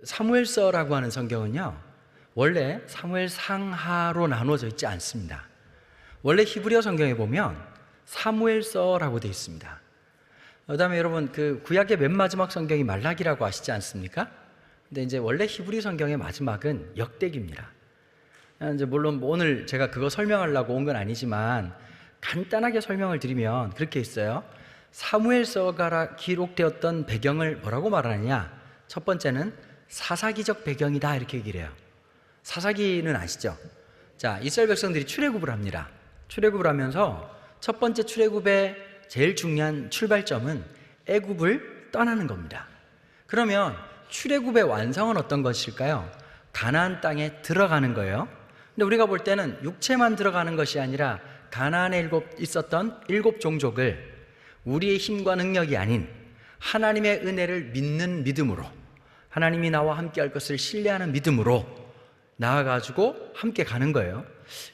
사무엘서라고 하는 성경은요, 원래 사무엘 상하로 나누어져 있지 않습니다. 원래 히브리어 성경에 보면 사무엘서라고 되어 있습니다. 그다음에 여러분, 그 구약의 맨 마지막 성경이 말라기라고 아시지 않습니까? 근데 이제 원래 히브리 성경의 마지막은 역대기입니다. 이제 물론 오늘 제가 그거 설명하려고 온 건 아니지만 간단하게 설명을 드리면 그렇게 있어요. 사무엘서가 기록되었던 배경을 뭐라고 말하느냐? 첫 번째는 사사기적 배경이다, 이렇게 얘기를 해요. 사사기는 아시죠? 자, 이스라엘 백성들이 출애굽을 합니다. 출애굽을 하면서 첫 번째 출애굽의 제일 중요한 출발점은 애굽을 떠나는 겁니다. 그러면 출애굽의 완성은 어떤 것일까요? 가나안 땅에 들어가는 거예요. 근데 우리가 볼 때는 육체만 들어가는 것이 아니라 가나안에 있었던 7 종족을 우리의 힘과 능력이 아닌 하나님의 은혜를 믿는 믿음으로, 하나님이 나와 함께 할 것을 신뢰하는 믿음으로 나아가지고 함께 가는 거예요.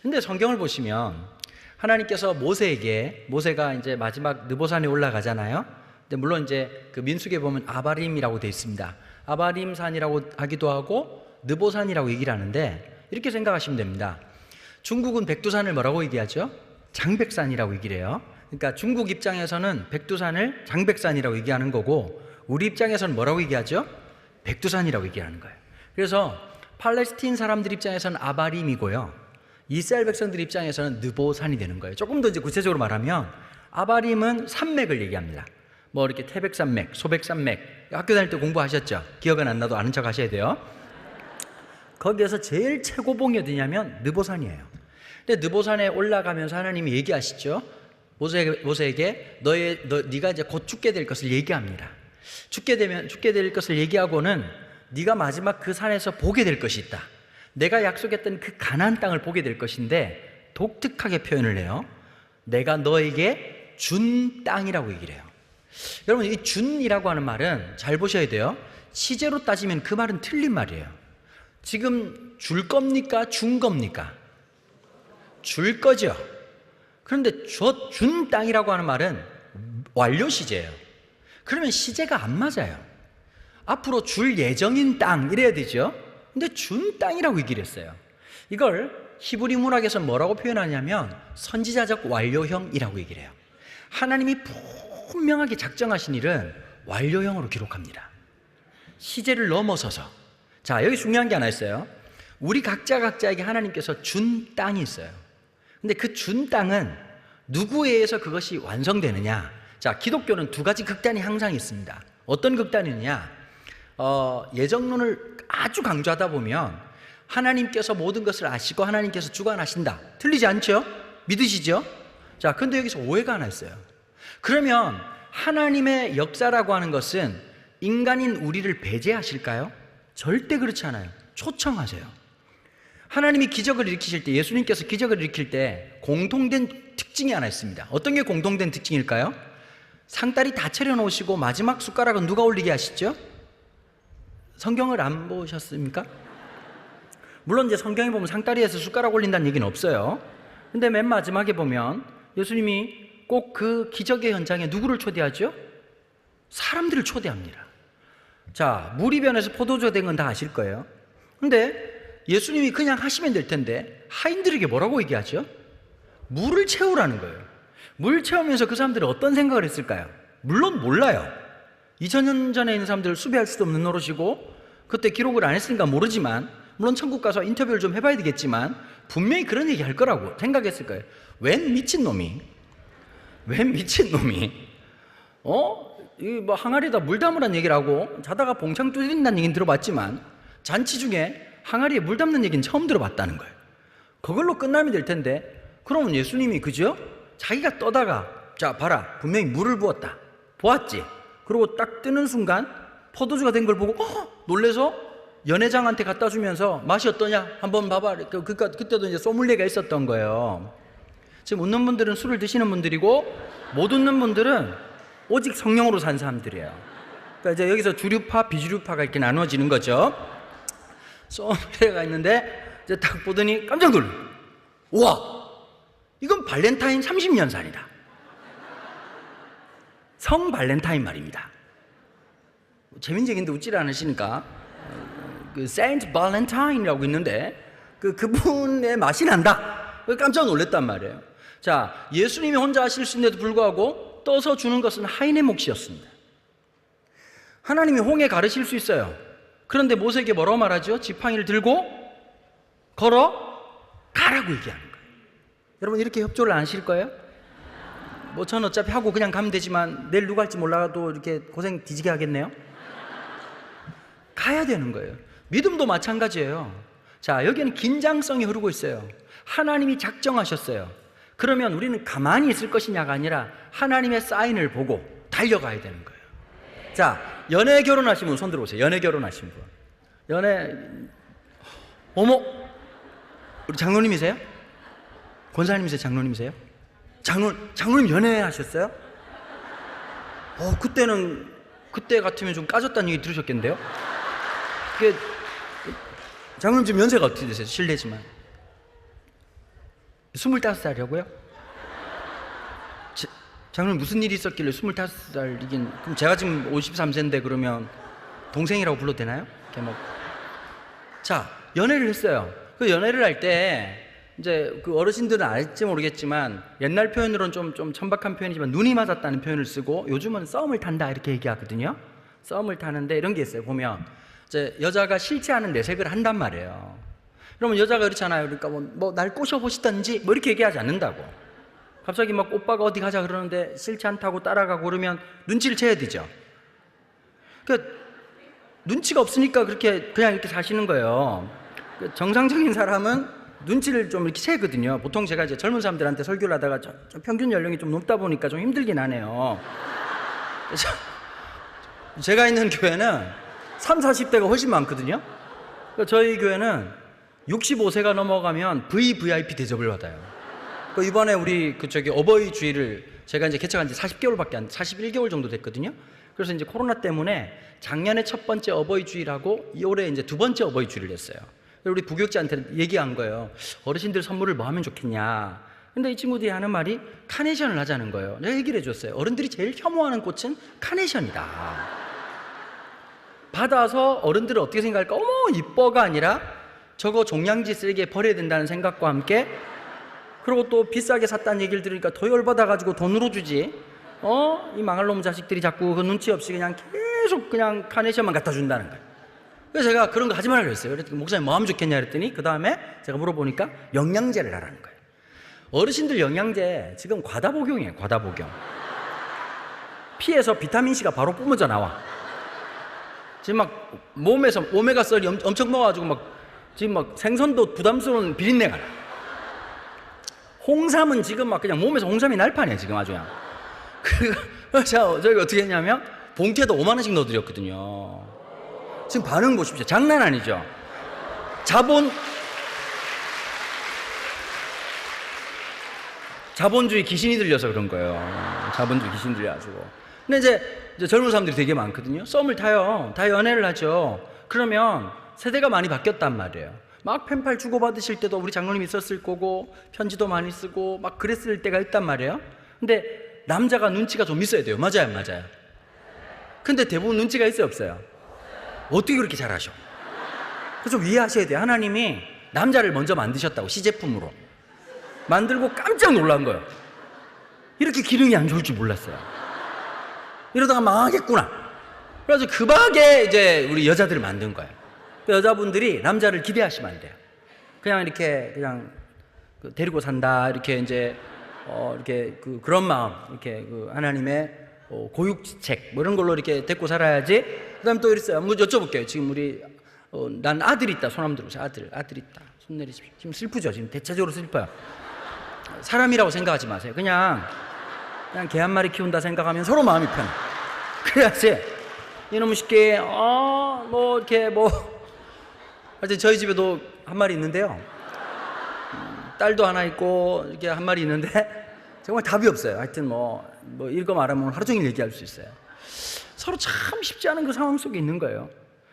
근데 성경을 보시면 하나님께서 모세가 이제 마지막 느보산에 올라가잖아요. 근데 물론 이제 그 민수기에 보면 아바림이라고 되어 있습니다. 아바림 산이라고 하기도 하고 느보산이라고 얘기를 하는데, 이렇게 생각하시면 됩니다. 중국은 백두산을 뭐라고 얘기하죠? 장백산이라고 얘기를 해요. 그러니까 중국 입장에서는 백두산을 장백산이라고 얘기하는 거고, 우리 입장에서는 뭐라고 얘기하죠? 백두산이라고 얘기하는 거예요. 그래서 팔레스틴 사람들 입장에서는 아바림이고요, 이스라엘 백성들 입장에서는 느보산이 되는 거예요. 조금 더 이제 구체적으로 말하면 아바림은 산맥을 얘기합니다. 뭐 이렇게 태백산맥, 소백산맥, 학교 다닐 때 공부하셨죠? 기억은 안 나도 아는 척 하셔야 돼요. 거기에서 제일 최고봉이 어디냐면 느보산이에요. 근데 느보산에 올라가면서 하나님이 얘기하시죠. 모세에게 네가 이제 곧 죽게 될 것을 얘기합니다. 죽게 될 것을 얘기하고는 네가 마지막 그 산에서 보게 될 것이 있다. 내가 약속했던 그 가나안 땅을 보게 될 것인데, 독특하게 표현을 해요. 내가 너에게 준 땅이라고 얘기를 해요. 여러분, 이 준이라고 하는 말은 잘 보셔야 돼요. 시제로 따지면 그 말은 틀린 말이에요. 지금 줄 겁니까? 준 겁니까? 줄 거죠. 그런데 준 땅이라고 하는 말은 완료 시제예요. 그러면 시제가 안 맞아요. 앞으로 줄 예정인 땅 이래야 되죠. 근데 준 땅이라고 얘기를 했어요. 이걸 히브리 문학에서 뭐라고 표현하냐면 선지자적 완료형이라고 얘기를 해요. 하나님이 분명하게 작정하신 일은 완료형으로 기록합니다. 시제를 넘어서서. 자, 여기 중요한 게 하나 있어요. 우리 각자에게 하나님께서 준 땅이 있어요. 근데 그 준 땅은 누구에 의해서 그것이 완성되느냐? 자, 기독교는 2가지 극단이 항상 있습니다. 어떤 극단이냐? 예정론을 아주 강조하다 보면 하나님께서 모든 것을 아시고 하나님께서 주관하신다. 틀리지 않죠? 믿으시죠? 자, 근데 여기서 오해가 하나 있어요. 그러면 하나님의 역사라고 하는 것은 인간인 우리를 배제하실까요? 절대 그렇지 않아요. 초청하세요. 하나님이 기적을 일으키실 때, 예수님께서 기적을 일으킬 때 공통된 특징이 하나 있습니다. 어떤 게 공통된 특징일까요? 상다리 다 차려놓으시고 마지막 숟가락은 누가 올리게 하시죠? 성경을 안 보셨습니까? 물론 이제 성경에 보면 상다리에서 숟가락 올린다는 얘기는 없어요. 근데 맨 마지막에 보면 예수님이 꼭 그 기적의 현장에 누구를 초대하죠? 사람들을 초대합니다. 자, 물이 변해서 포도주가 된 건 다 아실 거예요. 근데 예수님이 그냥 하시면 될 텐데 하인들에게 뭐라고 얘기하죠? 물을 채우라는 거예요. 물 채우면서 그 사람들은 어떤 생각을 했을까요? 물론 몰라요. 2000년 전에 있는 사람들을 수비할 수도 없는 노릇이고 그때 기록을 안 했으니까 모르지만, 물론 천국 가서 인터뷰를 좀 해봐야 되겠지만 분명히 그런 얘기 할 거라고 생각했을 거예요. 웬 미친놈이 이 뭐 항아리에다 물 담으란 얘기를 하고 자다가 봉창 뚫린다는 얘기는 들어봤지만 잔치 중에 항아리에 물 담는 얘기는 처음 들어봤다는 거예요. 그걸로 끝나면 될 텐데, 그러면 예수님이 그죠? 자기가 떠다가 자 봐라, 분명히 물을 부었다, 보았지? 그리고 딱 뜨는 순간 포도주가 된 걸 보고 놀래서 연회장한테 갖다 주면서 맛이 어떠냐? 한번 봐봐. 그때도 이제 소믈리에가 있었던 거예요. 지금 웃는 분들은 술을 드시는 분들이고 못 웃는 분들은 오직 성령으로 산 사람들이에요. 그러니까 이제 여기서 주류파, 비주류파가 이렇게 나누어지는 거죠. 소믈리에가 있는데 이제 딱 보더니 깜짝 놀라. 우와, 이건 발렌타인 30년 산이다. 성 발렌타인 말입니다. 재밌는 얘기인데 웃질 않으시니까 그 세인트 발렌타인이라고 있는데 그분의 맛이 난다. 깜짝 놀랐단 말이에요. 자, 예수님이 혼자 하실 수 있는데도 불구하고 떠서 주는 것은 하인의 몫이었습니다. 하나님이 홍해 가르실 수 있어요. 그런데 모세에게 뭐라고 말하죠? 지팡이를 들고 걸어 가라고 얘기하는 거예요. 여러분 이렇게 협조를 안 하실 거예요? 뭐 저는 어차피 하고 그냥 가면 되지만 내일 누가 할지 몰라도 이렇게 고생 뒤지게 하겠네요. 가야 되는 거예요. 믿음도 마찬가지예요. 자, 여기는 긴장성이 흐르고 있어요. 하나님이 작정하셨어요. 그러면 우리는 가만히 있을 것이냐가 아니라 하나님의 사인을 보고 달려가야 되는 거예요. 자, 연애 결혼하신 분 손 들어보세요. 연애 결혼하신 분. 어머, 우리 장로님이세요? 권사님이세요? 장로님이세요? 장로님 연애하셨어요? 그때 같으면 좀 까졌다는 얘기 들으셨겠는데요? 장로님 지금 연세가 어떻게 되세요? 실례지만 25살이라고요? 장로님 무슨 일이 있었길래 25살이긴, 그럼 제가 지금 53세인데 그러면 동생이라고 불러도 되나요? 자, 연애를 했어요. 그 연애를 할 때 이제 그 어르신들은 알지 모르겠지만 옛날 표현으로는 좀 천박한 표현이지만 눈이 맞았다는 표현을 쓰고 요즘은 썸을 탄다 이렇게 얘기하거든요. 썸을 타는데 이런 게 있어요. 보면 이제 여자가 싫지 않은 내색을 한단 말이에요. 그러면 여자가 그렇잖아요. 그러니까 뭐 날 꼬셔보시던지 뭐 이렇게 얘기하지 않는다고. 갑자기 막 오빠가 어디 가자 그러는데 싫지 않다고 따라가고 그러면 눈치를 채야 되죠. 그러니까 눈치가 없으니까 그렇게 그냥 이렇게 사시는 거예요. 정상적인 사람은 눈치를 좀 이렇게 채거든요. 보통 제가 이제 젊은 사람들한테 설교를 하다가 좀 평균 연령이 좀 높다 보니까 좀 힘들긴 하네요. 그래서 제가 있는 교회는 30, 40대가 훨씬 많거든요. 저희 교회는 65세가 넘어가면 VVIP 대접을 받아요. 이번에 우리 어버이 주일을 제가 이제 개척한 지 41개월 정도 됐거든요. 그래서 이제 코로나 때문에 작년에 첫 번째 어버이 주일하고 올해 이제 두 번째 어버이 주일을 했어요. 우리 부교육자한테 얘기한 거예요. 어르신들 선물을 뭐 하면 좋겠냐. 근데 이 친구들이 하는 말이 카네이션을 하자는 거예요. 내가 얘기를 해줬어요. 어른들이 제일 혐오하는 꽃은 카네이션이다. 받아서 어른들은 어떻게 생각할까? 어머 이뻐가 아니라 저거 종량지 쓰레기에 버려야 된다는 생각과 함께, 그리고 또 비싸게 샀다는 얘기를 들으니까 더 열받아가지고 돈으로 주지. 이 망할 놈 자식들이 자꾸 그 눈치 없이 그냥 계속 그냥 카네이션만 갖다 준다는 거예요. 그래서 제가 그런 거 하지 말라고 했어요. 그랬더니 목사님 뭐 하면 좋겠냐 그랬더니 그 다음에 제가 물어보니까 영양제를 하라는 거예요. 어르신들 영양제 지금 과다 복용이에요. 과다 복용. 피에서 비타민C가 바로 뿜어져 나와. 지금 막 몸에서 오메가3이 엄청 먹어가지고 지금 막 생선도 부담스러운 비린내가 나. 홍삼은 지금 막 그냥 몸에서 홍삼이 날판이에요. 지금 아주 그냥. 그래서 저희가 어떻게 했냐면 봉투에다 5만 원씩 넣어드렸거든요. 지금 반응 보십시오. 장난 아니죠? 자본주의 귀신이 들려서 그런 거예요. 자본주의 귀신 들려가지고. 근데 이제 젊은 사람들이 되게 많거든요. 썸을 타요. 다 연애를 하죠. 그러면 세대가 많이 바뀌었단 말이에요. 막 펜팔 주고받으실 때도 우리 장로님 있었을 거고 편지도 많이 쓰고 막 그랬을 때가 있단 말이에요. 근데 남자가 눈치가 좀 있어야 돼요. 맞아요, 맞아요. 근데 대부분 눈치가 있어요, 없어요? 어떻게 그렇게 잘하셔? 그래서 이해하셔야 돼요. 하나님이 남자를 먼저 만드셨다고, 시제품으로 만들고 깜짝 놀란 거예요. 이렇게 기능이 안 좋을 줄 몰랐어요. 이러다가 망하겠구나. 그래서 그 밖에 이제 우리 여자들을 만든 거예요. 그 여자분들이 남자를 기대하시면 안 돼요. 그냥 이렇게 그냥 데리고 산다 이렇게 이제 이렇게 그런 마음, 이렇게 하나님의 고육책 뭐 이런 걸로 이렇게 데리고 살아야지. 그다음 또 이랬어요. 뭐 여쭤볼게요. 지금 우리 난 아들 있다. 손 한번 들어보세요. 아들 있다. 손 내리십시오. 지금 슬프죠. 지금 대체적으로 슬퍼요. 사람이라고 생각하지 마세요. 그냥 개 한 마리 키운다 생각하면 서로 마음이 편해. 그래야지 이놈의 쉽게 뭐 이렇게 하여튼 저희 집에도 한 마리 있는데요. 딸도 하나 있고 이렇게 한 마리 있는데 정말 답이 없어요. 하여튼 뭐 읽어 말하면 하루 종일 얘기할 수 있어요. 서로 참 쉽지 않은 그 상황 속에 있는 거예요.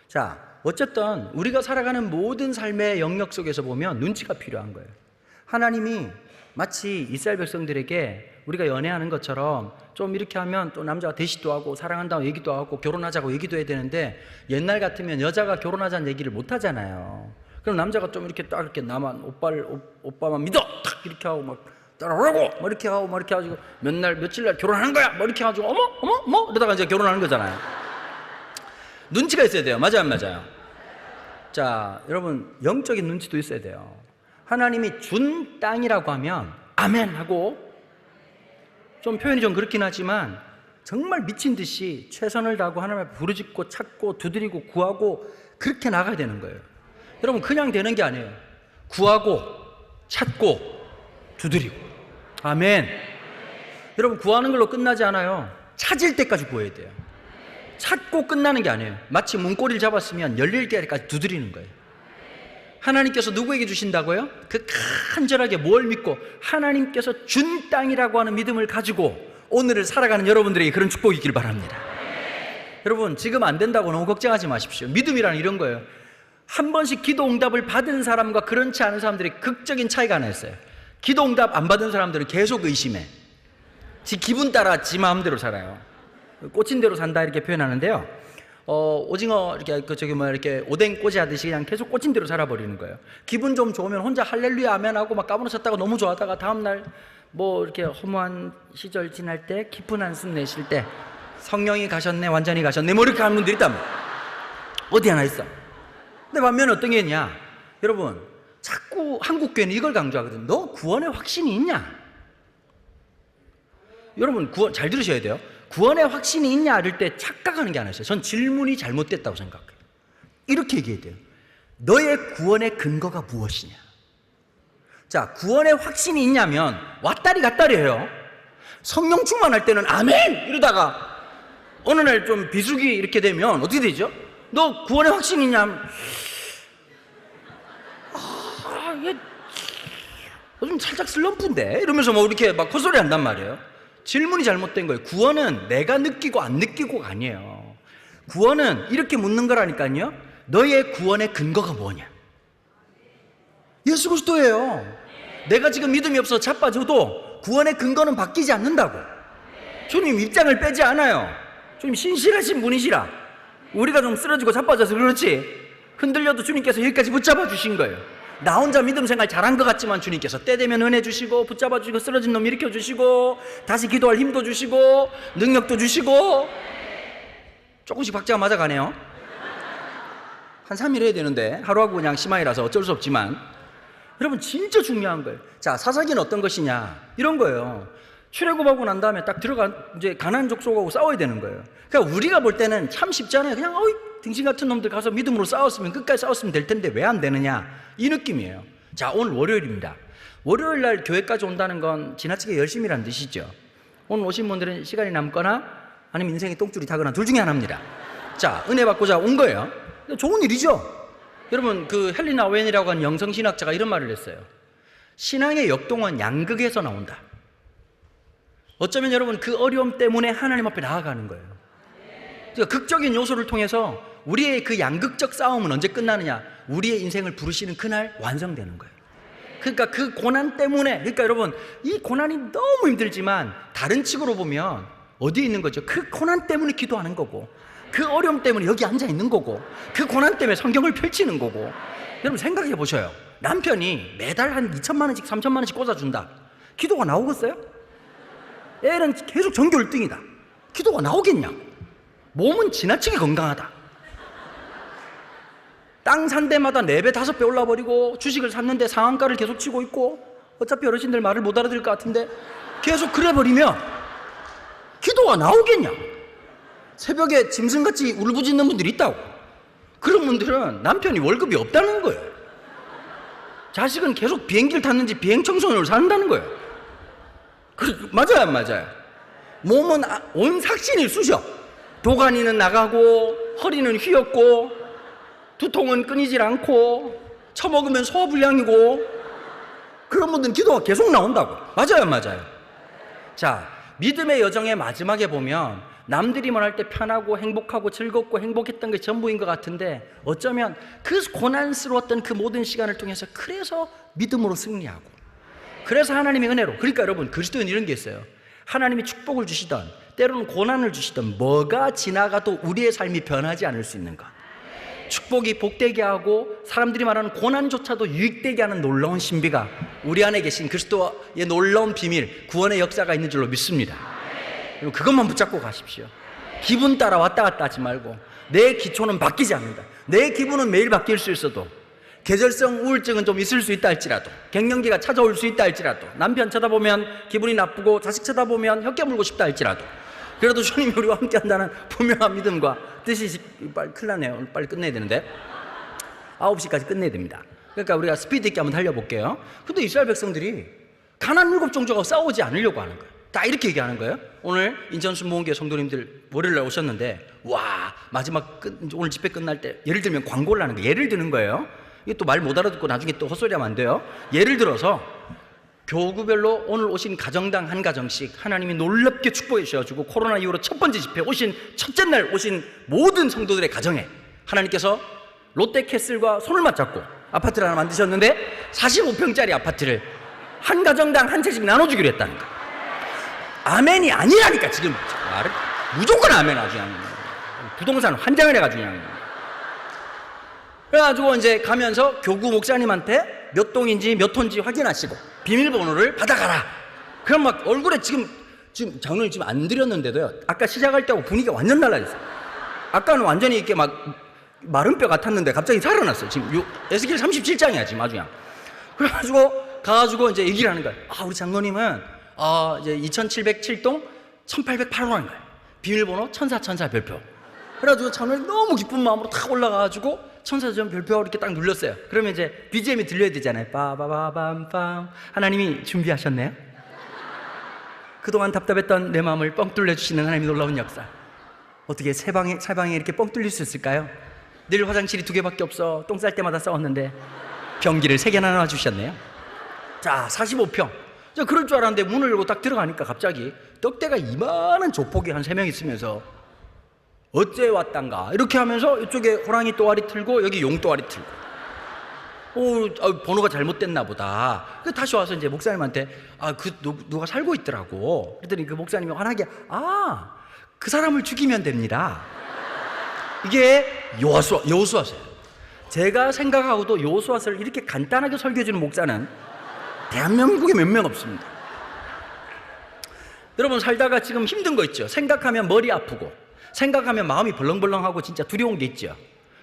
자, 어쨌든 우리가 살아가는 모든 삶의 영역 속에서 보면 눈치가 필요한 거예요. 하나님이 마치 이스라엘 백성들에게 우리가 연애하는 것처럼 좀 이렇게 하면 또 남자가 대시도 하고 사랑한다고 얘기도 하고 결혼하자고 얘기도 해야 되는데, 옛날 같으면 여자가 결혼하자는 얘기를 못 하잖아요. 그럼 남자가 좀 이렇게 딱 이렇게 나만 오빠만 믿어 탁 이렇게 하고 막 따라오라고 뭐 이렇게 하고 막 이렇게 해가지고 며칠 날 결혼하는 거야 뭐 이렇게 해가지고 어머 이러다가 이제 결혼하는 거잖아요. 눈치가 있어야 돼요. 맞아요 안 맞아요? 자, 여러분 영적인 눈치도 있어야 돼요. 하나님이 준 땅이라고 하면 아멘 하고, 좀 표현이 좀 그렇긴 하지만 정말 미친 듯이 최선을 다하고 하나님 앞에 부르짖고 찾고 두드리고 구하고 그렇게 나가야 되는 거예요. 여러분 그냥 되는 게 아니에요. 구하고 찾고 두드리고. 아멘. 여러분 구하는 걸로 끝나지 않아요. 찾을 때까지 구해야 돼요. 찾고 끝나는 게 아니에요. 마치 문고리를 잡았으면 열릴 때까지 두드리는 거예요. 하나님께서 누구에게 주신다고요? 그 간절하게 뭘 믿고 하나님께서 준 땅이라고 하는 믿음을 가지고 오늘을 살아가는 여러분들에게 그런 축복이 있길 바랍니다. 여러분 지금 안 된다고 너무 걱정하지 마십시오. 믿음이란 이런 거예요. 한 번씩 기도 응답을 받은 사람과 그렇지 않은 사람들이 극적인 차이가 하나 있어요. 기도 응답 안 받은 사람들은 계속 의심해. 지 기분 따라 지 마음대로 살아요. 꽂힌 대로 산다 이렇게 표현하는데요. 오징어 이렇게 오뎅 꼬지 하듯이 그냥 계속 꽂힌 대로 살아버리는 거예요. 기분 좀 좋으면 혼자 할렐루야 아멘 하고 막 까무러쳤다가 너무 좋아하다가 다음날 뭐 이렇게 허무한 시절 지날 때 깊은 한숨 내쉴 때 성령이 가셨네 완전히 가셨네 뭐 이렇게 하는 분들이 있다면 어디 하나 있어. 근데 반면에 어떤 게 있냐, 여러분 자꾸 한국교회는 이걸 강조하거든. 너 구원에 확신이 있냐? 여러분 구원 잘 들으셔야 돼요. 구원에 확신이 있냐 이럴 때 착각하는 게 하나 있어요. 전 질문이 잘못됐다고 생각해요. 이렇게 얘기해야 돼요. 너의 구원의 근거가 무엇이냐? 자, 구원에 확신이 있냐면 왔다리 갔다리 해요. 성령 충만할 때는 아멘 이러다가 어느 날 좀 비수기 이렇게 되면 어떻게 되죠? 너 구원에 확신이 있냐면 얘 요즘 살짝 슬럼프인데 이러면서 뭐 이렇게 막 헛소리 한단 말이에요. 질문이 잘못된 거예요. 구원은 내가 느끼고 안 느끼고가 아니에요. 구원은 이렇게 묻는 거라니까요. 너의 구원의 근거가 뭐냐? 예수 그리스도예요. 내가 지금 믿음이 없어 자빠져도 구원의 근거는 바뀌지 않는다고. 주님 입장을 빼지 않아요. 주님 신실하신 분이시라. 우리가 좀 쓰러지고 자빠져서 그렇지 흔들려도 주님께서 여기까지 붙잡아 주신 거예요. 나 혼자 믿음 생활 잘한 것 같지만 주님께서 때 되면 은혜 주시고 붙잡아 주시고 쓰러진 놈 일으켜 주시고 다시 기도할 힘도 주시고 능력도 주시고. 조금씩 박자가 맞아가네요. 한 3일 해야 되는데 하루하고 그냥 심하이라서 어쩔 수 없지만, 여러분 진짜 중요한 거예요. 자, 사사기는 어떤 것이냐 이런 거예요. 출애굽하고 난 다음에 딱 들어가 이제 가나안 족속하고 싸워야 되는 거예요. 그러니까 우리가 볼 때는 참 쉽잖아요. 그냥 등신 같은 놈들 가서 믿음으로 싸웠으면 끝까지 싸웠으면 될 텐데 왜 안 되느냐 이 느낌이에요. 자, 오늘 월요일입니다. 월요일 날 교회까지 온다는 건 지나치게 열심이란 뜻이죠. 오늘 오신 분들은 시간이 남거나 아니면 인생에 똥줄이 타거나 둘 중에 하나입니다. 자, 은혜 받고자 온 거예요. 좋은 일이죠. 여러분 그 헬리나 웬이라고 하는 영성신학자가 이런 말을 했어요. 신앙의 역동은 양극에서 나온다. 어쩌면 여러분 그 어려움 때문에 하나님 앞에 나아가는 거예요. 그러니까 극적인 요소를 통해서 우리의 그 양극적 싸움은 언제 끝나느냐? 우리의 인생을 부르시는 그날 완성되는 거예요. 그러니까 그 고난 때문에, 그러니까 여러분 이 고난이 너무 힘들지만 다른 측으로 보면 어디에 있는 거죠? 그 고난 때문에 기도하는 거고, 그 어려움 때문에 여기 앉아 있는 거고, 그 고난 때문에 성경을 펼치는 거고. 여러분 생각해 보셔요. 남편이 매달 한 2천만 원씩 3천만 원씩 꽂아준다. 기도가 나오겠어요? 애는 계속 전교 1등이다. 기도가 나오겠냐? 몸은 지나치게 건강하다. 땅 산 데마다 4배 5배 올라버리고 주식을 샀는데 상한가를 계속 치고 있고 어차피 어르신들 말을 못 알아들을 것 같은데 계속 그래버리면 기도가 나오겠냐? 새벽에 짐승같이 울부짖는 분들이 있다고. 그런 분들은 남편이 월급이 없다는 거예요. 자식은 계속 비행기를 탔는지 비행청소년으로 산다는 거예요. 맞아요 안 맞아요? 몸은 온 삭신이 쑤셔. 도가니는 나가고 허리는 휘었고 두통은 끊이질 않고 처먹으면 소화불량이고. 그런 분들은 기도가 계속 나온다고. 맞아요 안 맞아요? 자, 믿음의 여정의 마지막에 보면 남들이 말할 때 편하고 행복하고 즐겁고 행복했던 게 전부인 것 같은데 어쩌면 그 고난스러웠던 그 모든 시간을 통해서 그래서 믿음으로 승리하고 그래서 하나님의 은혜로, 그러니까 여러분 그리스도인 이런 게 있어요. 하나님이 축복을 주시던 때로는 고난을 주시던 뭐가 지나가도 우리의 삶이 변하지 않을 수 있는 것, 축복이 복되게 하고 사람들이 말하는 고난조차도 유익되게 하는 놀라운 신비가 우리 안에 계신 그리스도의 놀라운 비밀, 구원의 역사가 있는 줄로 믿습니다. 그것만 붙잡고 가십시오. 기분 따라 왔다 갔다 하지 말고, 내 기초는 바뀌지 않는다. 내 기분은 매일 바뀔 수 있어도, 계절성 우울증은 좀 있을 수 있다 할지라도, 갱년기가 찾아올 수 있다 할지라도, 남편 쳐다보면 기분이 나쁘고 자식 쳐다보면 혀깨 물고 싶다 할지라도, 그래도 주님이 우리와 함께 한다는 분명한 믿음과 뜻이, 빨리 큰일 나네요. 빨리 끝내야 되는데 9시까지 끝내야 됩니다. 그러니까 우리가 스피드 있게 한번 달려볼게요. 근데 이스라엘 백성들이 가나안 7종족하고 싸우지 않으려고 하는 거예요. 다 이렇게 얘기하는 거예요. 오늘 인천 순복음교회 성도님들 월요일날 오셨는데, 와, 마지막 오늘 집회 끝날 때 예를 들면 광고를 하는 거예요. 예를 드는 거예요. 이게 또 말 못 알아듣고 나중에 또 헛소리하면 안 돼요. 예를 들어서 교구별로 오늘 오신 가정당 한 가정씩 하나님이 놀랍게 축복해 주셔가지고 코로나 이후로 첫 번째 집회 오신 첫째 날 오신 모든 성도들의 가정에 하나님께서 롯데캐슬과 손을 맞잡고 아파트를 하나 만드셨는데 45평짜리 아파트를 한 가정당 한 채씩 나눠주기로 했다는 거예요. 아멘이 아니라니까. 지금 말을 무조건 아멘. 아주 그냥 부동산 환장을 해가지고 그냥. 그래가지고 이제 가면서 교구 목사님한테 몇 동인지 몇 톤지 확인하시고 비밀번호를 받아가라. 그럼 막 얼굴에 지금 장로님 지금 안 드렸는데도요, 아까 시작할 때하고 분위기가 완전 달라졌어요. 아까는 완전히 이렇게 막 마른 뼈 같았는데 갑자기 살아났어요. 지금 에스겔 37장이야 지금 아주 그냥. 그래가지고 가가지고 이제 얘기를 하는 거예요. 아, 우리 장로님은 이제 2707동 1808호 하는 거예요. 비밀번호 천사 별표. 그래가지고 장로님 너무 기쁜 마음으로 탁 올라가가지고 천사전 별표 이렇게 딱 눌렀어요. 그러면 이제 BGM이 들려야 되잖아요. 빠바바밤빰. 하나님이 준비하셨네요. 그동안 답답했던 내 마음을 뻥 뚫려주시는 하나님의 놀라운 역사. 어떻게 세 방에 이렇게 뻥 뚫릴 수 있을까요? 늘 화장실이 2개밖에 없어. 똥 쌀 때마다 싸웠는데 변기를 3개나 놔주셨네요. 자, 45평. 저 그럴 줄 알았는데 문을 열고 딱 들어가니까 갑자기 떡대가 이만한 조폭이 한 3명 있으면서 어째 왔단가 이렇게 하면서 이쪽에 호랑이 또아리 틀고 여기 용 또아리 틀고, 번호가 잘못됐나 보다. 그 다시 와서 이제 목사님한테 누가 살고 있더라고. 그랬더니 그 목사님이 환하게 그 사람을 죽이면 됩니다. 이게 여호수아서예요. 제가 생각하고도 여호수아서를 이렇게 간단하게 설교해주는 목사는 대한민국에 몇 명 없습니다. 여러분 살다가 지금 힘든 거 있죠. 생각하면 머리 아프고, 생각하면 마음이 벌렁벌렁하고 진짜 두려운 게 있죠.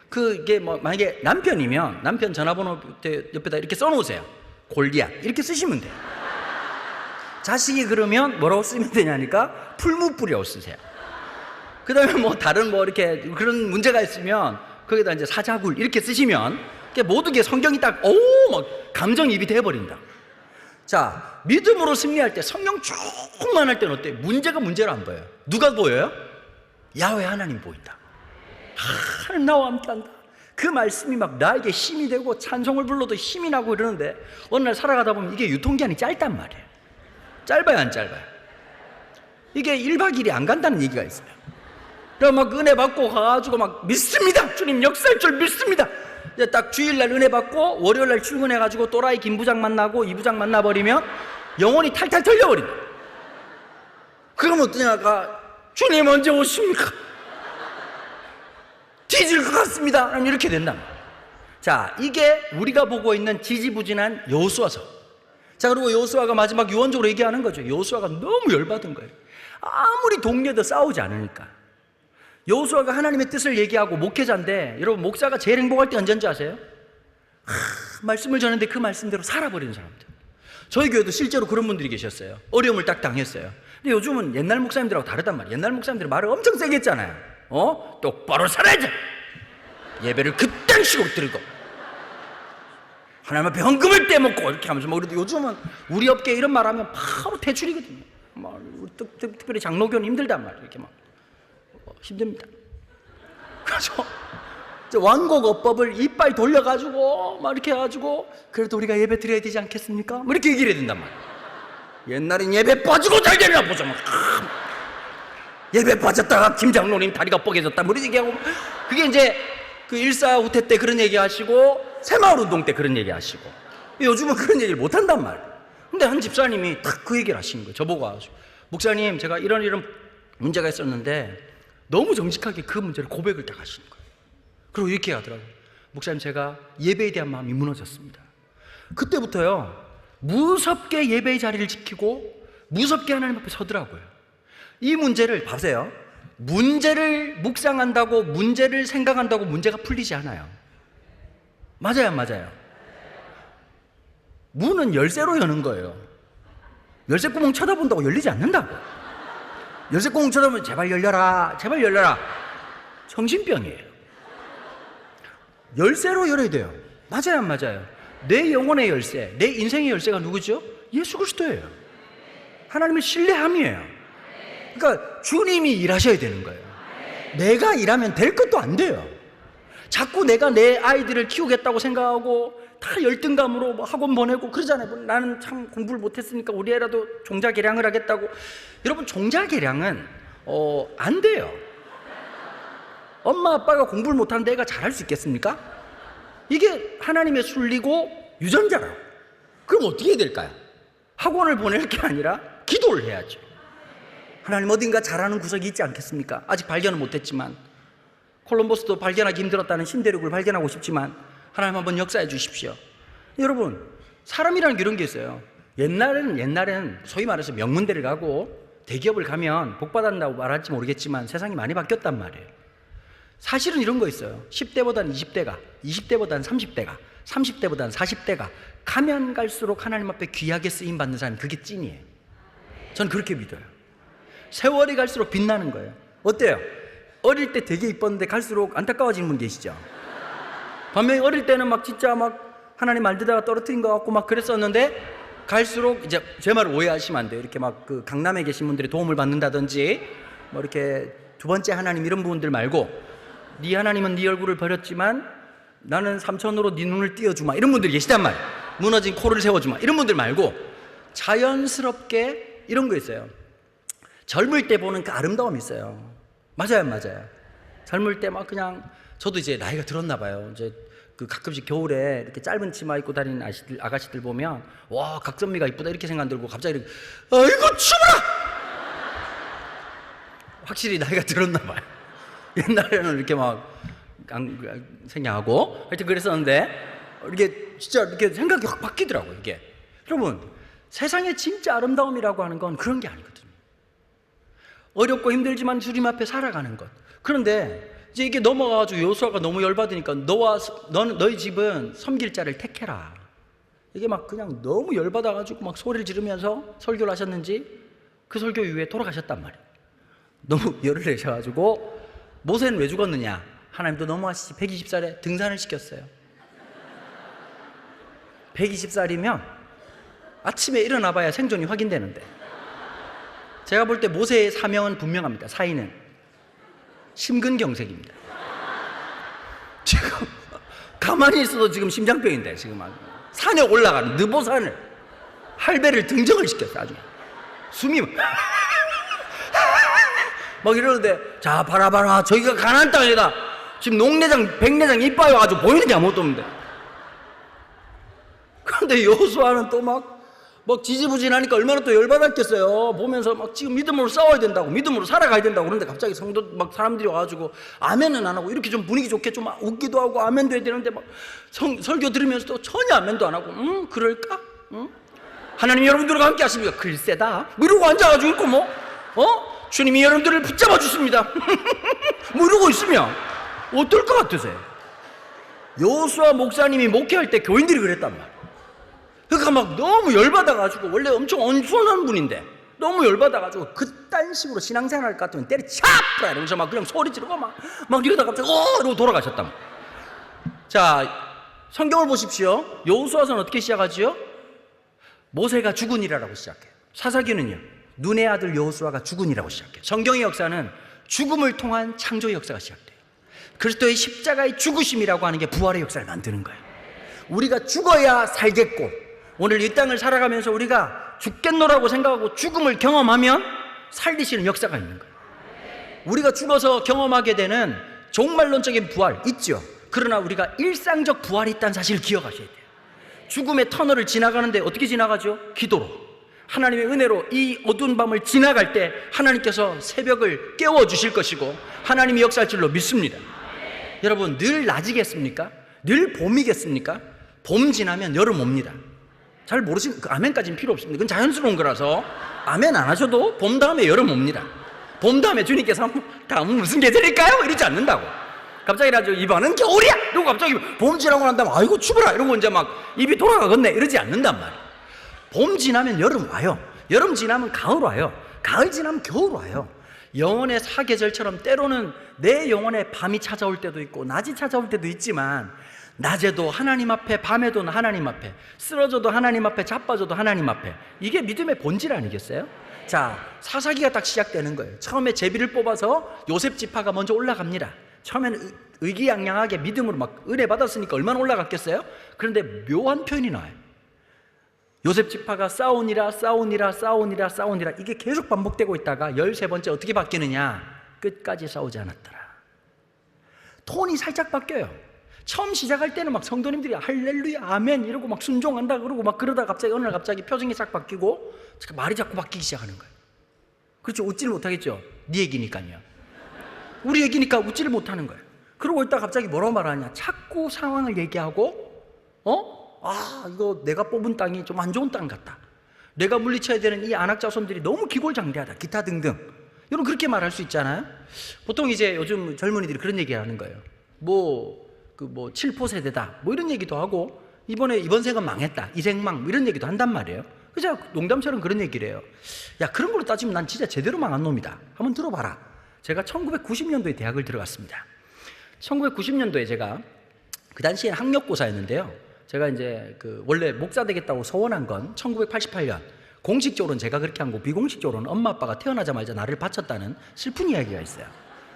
그게 뭐 만약에 남편이면 남편 전화번호 옆에다 이렇게 써놓으세요. 골리앗 이렇게 쓰시면 돼요. 자식이 그러면 뭐라고 쓰면 되냐니까 풀무불이라고 쓰세요. 그 다음에 뭐 다른 뭐 이렇게 그런 문제가 있으면 거기다 이제 사자굴 이렇게 쓰시면 모든 게 성경이 딱 막 감정이입이 돼버린다. 자, 믿음으로 승리할 때 성령 쭉만 할 때는 어때요? 문제가 문제로 안 보여요. 누가 보여요? 야훼 하나님 보인다. 하나님 나와 함께한다. 그 말씀이 막 나에게 힘이 되고 찬송을 불러도 힘이 나고 이러는데 어느 날 살아가다 보면 이게 유통기한이 짧단 말이에요. 짧아요, 안 짧아요? 이게 1박 2일이 안 간다는 얘기가 있어요. 그럼 막 은혜 받고 가가지고 막 믿습니다. 주님 역사할 줄 믿습니다. 이제 딱 주일날 은혜 받고 월요일날 출근해가지고 또라이 김부장 만나고 이부장 만나버리면 영혼이 탈탈 털려버린다. 그럼 어떠냐가 주님 언제 오십니까? 뒤질 것 같습니다. 이렇게 된다. 자, 이게 우리가 보고 있는 지지부진한 여호수아서. 자, 그리고 여호수아가 마지막 유언적으로 얘기하는 거죠. 여호수아가 너무 열받은 거예요. 아무리 동료도 싸우지 않으니까. 여호수아가 하나님의 뜻을 얘기하고 목회자인데, 여러분 목사가 제일 행복할 때 언제인지 아세요? 말씀을 전했는데 그 말씀대로 살아버리는 사람들. 저희 교회도 실제로 그런 분들이 계셨어요. 어려움을 딱 당했어요. 근데 요즘은 옛날 목사님들하고 다르단 말이에요. 옛날 목사님들은 말을 엄청 세게 했잖아요. 똑바로 살아야지. 예배를 그딴 식으로 드리고 하나님 앞에 헌금을 떼먹고 이렇게 하면서 그래도 요즘은 우리 업계에 이런 말 하면 바로 퇴출이거든요. 특별히 장로교는 힘들단 말이에요. 이렇게 막 힘듭니다. 그래서 완곡어법을 이빨 돌려가지고 막 이렇게 해가지고 그래도 우리가 예배 드려야 되지 않겠습니까? 뭐 이렇게 얘기를 해야 된단 말이에요. 옛날엔 예배 빠지고 잘 되나 보자. 막 예배 빠졌다가 김 장로님 다리가 뻐개졌다. 뭐 이런 얘기하고, 그게 이제 그 일사후퇴 때 그런 얘기 하시고 새마을 운동 때 그런 얘기 하시고, 요즘은 그런 얘기를 못 한단 말이에요. 근데 한 집사님이 딱 그 얘기를 하시는 거예요. 저보고 와가지고, 목사님, 제가 이런 문제가 있었는데 너무 정직하게 그 문제를 고백을 딱 하시는 거예요. 그리고 이렇게 하더라고요. 목사님, 제가 예배에 대한 마음이 무너졌습니다. 그때부터요, 무섭게 예배의 자리를 지키고 무섭게 하나님 앞에 서더라고요. 이 문제를 봐세요. 문제를 묵상한다고, 문제를 생각한다고 문제가 풀리지 않아요. 맞아요, 안 맞아요? 문은 열쇠로 여는 거예요. 열쇠 구멍 쳐다본다고 열리지 않는다고. 열쇠 구멍 쳐다보면 제발 열려라, 제발 열려라. 정신병이에요. 열쇠로 열어야 돼요. 맞아요, 안 맞아요? 내 영혼의 열쇠, 내 인생의 열쇠가 누구죠? 예수 그리스도예요. 하나님을 신뢰함이에요. 그러니까 주님이 일하셔야 되는 거예요. 내가 일하면 될 것도 안 돼요. 자꾸 내가 내 아이들을 키우겠다고 생각하고 다 열등감으로 뭐 학원 보내고 그러잖아요. 나는 참 공부를 못했으니까 우리 애라도 종자개량을 하겠다고. 여러분, 종자개량은 안 돼요. 엄마 아빠가 공부를 못하는데 애가 잘할 수 있겠습니까? 이게 하나님의 순리고 유전자라고. 그럼 어떻게 해야 될까요? 학원을 보낼 게 아니라 기도를 해야죠. 하나님, 어딘가 잘하는 구석이 있지 않겠습니까? 아직 발견은 못했지만, 콜럼버스도 발견하기 힘들었다는 신대륙을 발견하고 싶지만 하나님 한번 역사해 주십시오. 여러분, 사람이라는 게 이런 게 있어요. 옛날에는 소위 말해서 명문대를 가고 대기업을 가면 복 받았다고 말할지 모르겠지만 세상이 많이 바뀌었단 말이에요. 사실은 이런 거 있어요. 10대보다는 20대가, 20대보다는 30대가, 30대보다는 40대가 가면 갈수록 하나님 앞에 귀하게 쓰임 받는 사람이 그게 찐이에요. 저는 그렇게 믿어요. 세월이 갈수록 빛나는 거예요. 어때요? 어릴 때 되게 이뻤는데 갈수록 안타까워지는 분 계시죠? 반면에 어릴 때는 막 진짜 막 하나님 말 듣다가 떨어뜨린 것 같고 막 그랬었는데 갈수록, 이제 제 말을 오해하시면 안 돼요. 이렇게 막 그 강남에 계신 분들의 도움을 받는다든지 뭐 이렇게 두 번째 하나님 이런 부분들 말고, 네 하나님은 네 얼굴을 버렸지만 나는 삼천으로 네 눈을 띄워주마, 이런 분들이 계시단 말이에요. 무너진 코를 세워주마, 이런 분들 말고 자연스럽게 이런 거 있어요. 젊을 때 보는 그 아름다움이 있어요. 맞아요, 맞아요? 젊을 때 막 그냥, 저도 이제 나이가 들었나 봐요. 이제 그 가끔씩 겨울에 이렇게 짧은 치마 입고 다니는 아가씨들 보면 와, 각선미가 이쁘다 이렇게 생각 안 들고 갑자기 이렇게 아이고 추워라! 확실히 나이가 들었나 봐요. 옛날에는 이렇게 막 생략하고 하여튼 그랬었는데 이게 진짜 이렇게 생각이 확 바뀌더라고요. 이게 여러분, 세상의 진짜 아름다움이라고 하는 건 그런 게 아니거든요. 어렵고 힘들지만 주님 앞에 살아가는 것. 그런데 이제 이게 넘어가가지고 여호수아가 너무 열받으니까 너희 집은 섬길 자를 택해라. 이게 막 그냥 너무 열받아가지고 막 소리를 지르면서 설교를 하셨는지 그 설교 이후에 돌아가셨단 말이에요. 너무 열을 내셔가지고. 모세는 왜 죽었느냐? 하나님도 너무하시지, 120살에 등산을 시켰어요. 120살이면 아침에 일어나 봐야 생존이 확인되는데, 제가 볼 때 모세의 사명은 분명합니다. 사인은 심근경색입니다. 지금 가만히 있어도 지금 심장병인데, 지금 산에 올라가는 느보산을 할배를 등정을 시켰어요. 아주 숨이 막 이러는데, 자 봐라 저기가 가나안 땅이다. 지금 농내장 백내장 이빨이 와가지고 보이는 게 아무것도 없는데. 그런데 여호수아는 또 막 지지부진하니까 얼마나 또 열받았겠어요. 보면서 막 지금 믿음으로 싸워야 된다고, 믿음으로 살아가야 된다고. 그런데 갑자기 성도 막 사람들이 와가지고 아멘은 안 하고, 이렇게 좀 분위기 좋게 좀 웃기도 하고 아멘도 해야 되는데 막 설교 들으면서도 전혀 아멘도 안 하고, 그럴까? 하나님 여러분들과 함께 하십니까? 글쎄다. 뭐 이러고 앉아가지고 있고 주님이 여러분들을 붙잡아 주십니다. 뭐 이러고 있으면 어떨 것 같으세요? 여호수아 목사님이 목회할 때 교인들이 그랬단 말이에요. 그러니까 막 너무 열받아가지고, 원래 엄청 온순한 분인데 너무 열받아가지고 그딴 식으로 신앙생활 같으면 때려치라 이러면서 막 그냥 소리 지르고 막 이러다 갑자기 이러고 돌아가셨단 말이에요. 자, 성경을 보십시오. 여호수아서는 어떻게 시작하지요? 모세가 죽으니라라고 시작해요. 사사기는요, 눈의 아들 여호수아가 죽으니라고 시작해요. 성경의 역사는 죽음을 통한 창조의 역사가 시작돼요. 그리스도의 십자가의 죽으심이라고 하는 게 부활의 역사를 만드는 거예요. 우리가 죽어야 살겠고, 오늘 이 땅을 살아가면서 우리가 죽겠노라고 생각하고 죽음을 경험하면 살리시는 역사가 있는 거예요. 우리가 죽어서 경험하게 되는 종말론적인 부활 있죠. 그러나 우리가 일상적 부활이 있다는 사실을 기억하셔야 돼요. 죽음의 터널을 지나가는데 어떻게 지나가죠? 기도로. 하나님의 은혜로 이 어두운 밤을 지나갈 때 하나님께서 새벽을 깨워주실 것이고 하나님이 역사할 줄로 믿습니다. 여러분, 늘 낮이겠습니까? 늘 봄이겠습니까? 봄 지나면 여름 옵니다. 잘 모르시는, 그 아멘까지는 필요 없습니다. 그건 자연스러운 거라서 아멘 안 하셔도 봄 다음에 여름 옵니다. 봄 다음에 주님께서 다음은 무슨 계절일까요? 이러지 않는다고. 갑자기 라죠, 이번은 겨울이야! 이러고 갑자기 봄 지나고 난 다음에 아이고 추워라! 이러고 이제 막 입이 돌아가겠네! 이러지 않는단 말이에요. 봄 지나면 여름 와요. 여름 지나면 가을 와요. 가을 지나면 겨울 와요. 영혼의 사계절처럼 때로는 내 영혼의 밤이 찾아올 때도 있고 낮이 찾아올 때도 있지만 낮에도 하나님 앞에, 밤에도 하나님 앞에, 쓰러져도 하나님 앞에, 자빠져도 하나님 앞에. 이게 믿음의 본질 아니겠어요? 자, 사사기가 딱 시작되는 거예요. 처음에 제비를 뽑아서 요셉 지파가 먼저 올라갑니다. 처음에는 의기양양하게 믿음으로 막 은혜 받았으니까 얼마나 올라갔겠어요? 그런데 묘한 표현이 나와요. 요셉 지파가 싸우니라 이게 계속 반복되고 있다가 13번째 어떻게 바뀌느냐? 끝까지 싸우지 않았더라. 톤이 살짝 바뀌어요. 처음 시작할 때는 막 성도님들이 할렐루야 아멘 이러고 막 순종한다 그러고 막 그러다가 갑자기 어느 날 갑자기 표정이 싹 바뀌고 말이 자꾸 바뀌기 시작하는 거예요. 그렇죠. 웃지를 못하겠죠. 네 얘기니까요. 우리 얘기니까 웃지를 못하는 거예요. 그러고 있다가 갑자기 뭐라고 말하냐? 자꾸 상황을 얘기하고 이거 내가 뽑은 땅이 좀 안 좋은 땅 같다. 내가 물리쳐야 되는 이 안악자손들이 너무 기골장대하다. 기타 등등. 여러분 그렇게 말할 수 있잖아요. 보통 이제 요즘 젊은이들이 그런 얘기를 하는 거예요. 7포 세대다. 뭐 이런 얘기도 하고 이번 생은 망했다. 이생망 이런 얘기도 한단 말이에요. 그죠? 농담처럼 그런 얘기를 해요. 야, 그런 걸로 따지면 난 진짜 제대로 망한 놈이다. 한번 들어봐라. 제가 1990년도에 대학을 들어갔습니다. 1990년도에 제가 그 당시엔 학력고사였는데요. 제가 이제 원래 목사 되겠다고 서원한 건 1988년. 공식적으로는 제가 그렇게 한 거고 비공식적으로는 엄마 아빠가 태어나자마자 나를 바쳤다는 슬픈 이야기가 있어요.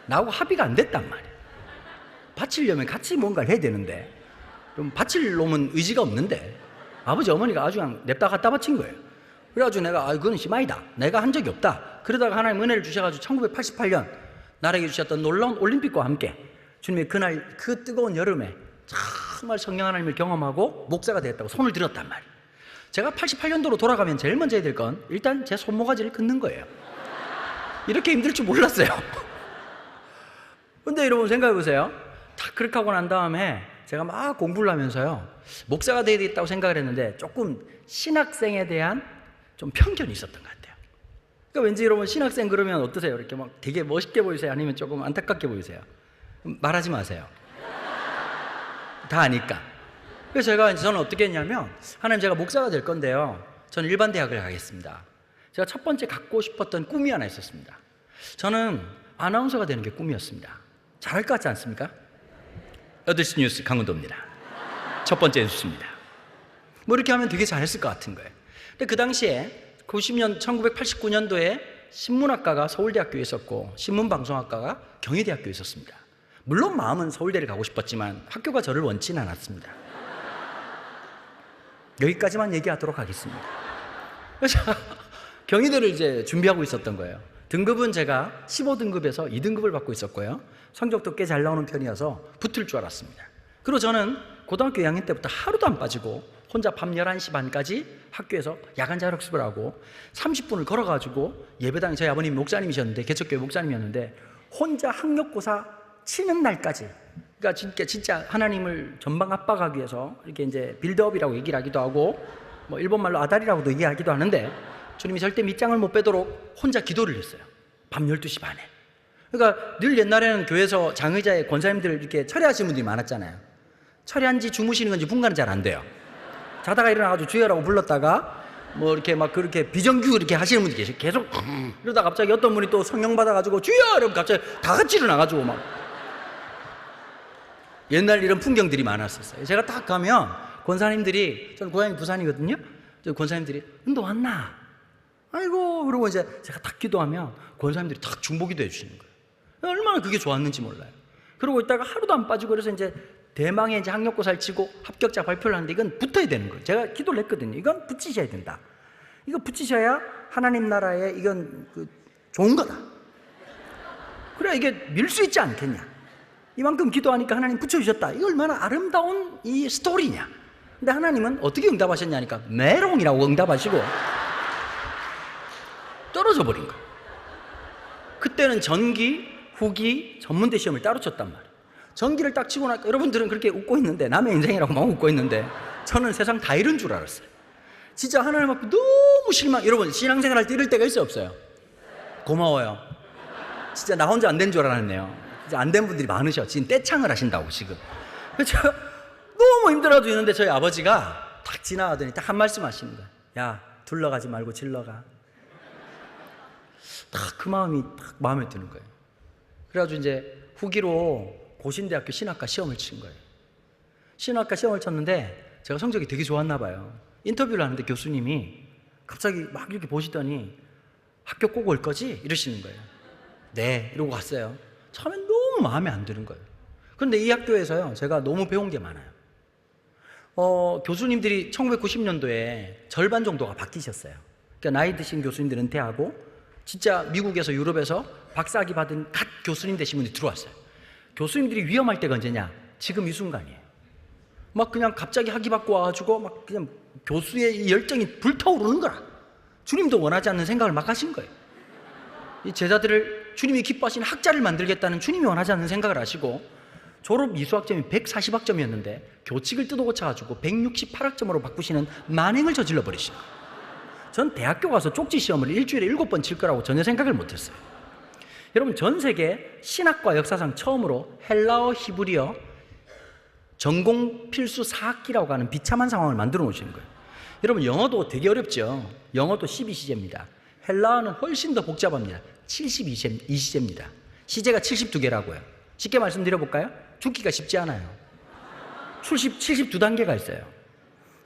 나하고 합의가 안 됐단 말이에요. 바치려면 같이 뭔가를 해야 되는데 좀 바칠 놈은 의지가 없는데 아버지 어머니가 아주 그냥 냅다 갖다 바친 거예요. 그래가지고 내가 그건 심하이다. 내가 한 적이 없다. 그러다가 하나님 은혜를 주셔가지고 1988년 나에게 주셨던 놀라운 올림픽과 함께 주님이 그날 그 뜨거운 여름에 정말 성령 하나님을 경험하고 목사가 되었다고 손을 들었단 말이에요. 제가 88년도로 돌아가면 제일 먼저 해야 될 건 일단 제 손모가지를 긋는 거예요. 이렇게 힘들 줄 몰랐어요. 근데 여러분 생각해 보세요. 다 그렇게 하고 난 다음에 제가 막 공부를 하면서요, 목사가 되어야 되겠다고 생각을 했는데 조금 신학생에 대한 좀 편견이 있었던 것 같아요. 그러니까 왠지 여러분 신학생 그러면 어떠세요? 이렇게 막 되게 멋있게 보이세요? 아니면 조금 안타깝게 보이세요? 말하지 마세요. 다 아니까. 그래서 저는 어떻게 했냐면, 하나님 제가 목사가 될 건데요, 저는 일반 대학을 가겠습니다. 제가 첫 번째 갖고 싶었던 꿈이 하나 있었습니다. 저는 아나운서가 되는 게 꿈이었습니다. 잘할 것 같지 않습니까? 8시 뉴스 강원도입니다. 첫 번째 뉴스입니다. 뭐 이렇게 하면 되게 잘했을 것 같은 거예요. 근데 그 당시에 1989년도에 신문학과가 서울대학교에 있었고 신문방송학과가 경희대학교에 있었습니다. 물론 마음은 서울대를 가고 싶었지만 학교가 저를 원치는 않았습니다. 여기까지만 얘기하도록 하겠습니다. 그래서 경희대를 이제 준비하고 있었던 거예요. 등급은 제가 15등급에서 2등급을 받고 있었고요. 성적도 꽤 잘 나오는 편이어서 붙을 줄 알았습니다. 그리고 저는 고등학교 2학년 때부터 하루도 안 빠지고 혼자 밤 11시 반까지 학교에서 야간 자율학습을 하고 30분을 걸어가지고 예배당에, 저희 아버님이 목사님이셨는데, 개척교회 목사님이었는데, 혼자 학력고사 치는 날까지, 그러니까 진짜 하나님을 전방 압박하기 위해서 이렇게 이제 빌드업이라고 얘기를 하기도 하고, 뭐 일본말로 아다리라고도 얘기하기도 하는데, 주님이 절대 밑장을 못 빼도록 혼자 기도를 했어요. 밤 12시 반에. 그러니까 늘 옛날에는 교회에서 장의자의 권사님들 이렇게 철회하시는 분들이 많았잖아요. 철회한지 주무시는 건지 분간은 잘 안 돼요. 자다가 일어나가지고 주여라고 불렀다가 뭐 이렇게 막 그렇게 비정규 이렇게 하시는 분들이 계세요. 계속 그러다 갑자기 어떤 분이 또 성령 받아가지고 주여! 이러면 갑자기 다 같이 일어나가지고 막. 옛날 이런 풍경들이 많았었어요. 제가 딱 가면 권사님들이, 저는 고향이 부산이거든요. 권사님들이 너 왔나? 아이고, 그러고 이제 제가 딱 기도하면 권사님들이 딱 중보기도 해주시는 거예요. 얼마나 그게 좋았는지 몰라요. 그러고 있다가 하루도 안 빠지고, 그래서 이제 대망의 이제 학력고사를 치고 합격자 발표를 하는데 이건 붙어야 되는 거예요. 제가 기도를 했거든요. 이건 붙이셔야 된다. 이거 붙이셔야 하나님 나라에 이건 좋은 거다. 그래야 이게 밀 수 있지 않겠냐. 이만큼 기도하니까 하나님 붙여주셨다. 이거 얼마나 아름다운 이 스토리냐. 근데 하나님은 어떻게 응답하셨냐니까 메롱이라고 응답하시고 떨어져 버린 거예요. 그때는 전기, 후기, 전문대 시험을 따로 쳤단 말이에요. 전기를 딱 치고 나니까 여러분들은 그렇게 웃고 있는데, 남의 인생이라고 막 웃고 있는데, 저는 세상 다 이런 줄 알았어요. 진짜 하나님 앞에 너무 실망. 여러분 신앙생활 할 때 이럴 때가 있어요, 없어요? 고마워요. 진짜 나 혼자 안 된 줄 알았네요. 진짜 안 된 분들이 많으셔. 지금 떼창을 하신다고 지금. 그래서 제가 너무 힘들어도 있는데 저희 아버지가 딱 지나가더니 딱 한 말씀 하시는 거예요. 야, 둘러가지 말고 질러가. 딱 그 마음이 딱 마음에 드는 거예요. 그래가지고 이제 후기로 고신대학교 신학과 시험을 친 거예요. 신학과 시험을 쳤는데 제가 성적이 되게 좋았나 봐요. 인터뷰를 하는데 교수님이 갑자기 막 이렇게 보시더니 학교 꼭 올 거지? 이러시는 거예요. 네, 이러고 갔어요. 처음엔 너무 마음에 안 드는 거예요. 그런데 이 학교에서요, 제가 너무 배운 게 많아요. 교수님들이 1990년도에 절반 정도가 바뀌셨어요. 그러니까 나이 드신 교수님들 은퇴하고 진짜 미국에서 유럽에서 박사학위 받은 갓 교수님 되신 분이 들어왔어요. 교수님들이 위험할 때가 언제냐? 지금 이 순간이에요. 막 그냥 갑자기 학위 받고 와가지고 막 그냥 교수의 이 열정이 불타오르는 거라. 주님도 원하지 않는 생각을 막 하신 거예요. 이 제자들을 주님이 기뻐하시는 학자를 만들겠다는 주님이 원하지 않는 생각을 하시고, 졸업 미수학점이 140학점이었는데 교칙을 뜯어 고쳐가지고 168학점으로 바꾸시는 만행을 저질러 버리신 거예요. 전 대학교 가서 쪽지 시험을 일주일에 7번 칠 거라고 전혀 생각을 못했어요. 여러분, 전 세계 신학과 역사상 처음으로 헬라어, 히브리어 전공 필수 4학기라고 하는 비참한 상황을 만들어 놓으시는 거예요. 여러분, 영어도 되게 어렵죠. 영어도 12시제입니다. 헬라어는 훨씬 더 복잡합니다. 72시제입니다. 시제가 72개라고요. 쉽게 말씀드려볼까요? 죽기가 쉽지 않아요. 72단계가 있어요.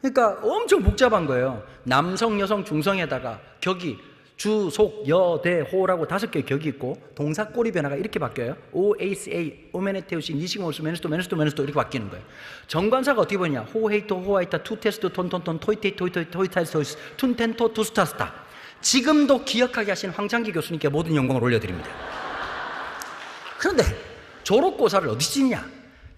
그러니까 엄청 복잡한 거예요. 남성, 여성, 중성에다가 격이 주, 속, 여, 대, 호라고 5개의 격이 있고, 동사 꼬리 변화가 이렇게 바뀌어요. 오, 에이스, 에이, 오메네테우시, 니시모스, 메누스토, 메누스토, 메누스토 이렇게 바뀌는 거예요. 정관사가 어떻게 보냐? 호헤이토, 호하이타, 투테스트, 톤톤톤, 토이테이, 토이토이, 토이타이스토이스, 툰텐토, 투스타스타. 지금도 기억하게 하신 황창기 교수님께 모든 영광을 올려드립니다. 그런데 졸업고사를 어디 쓰냐?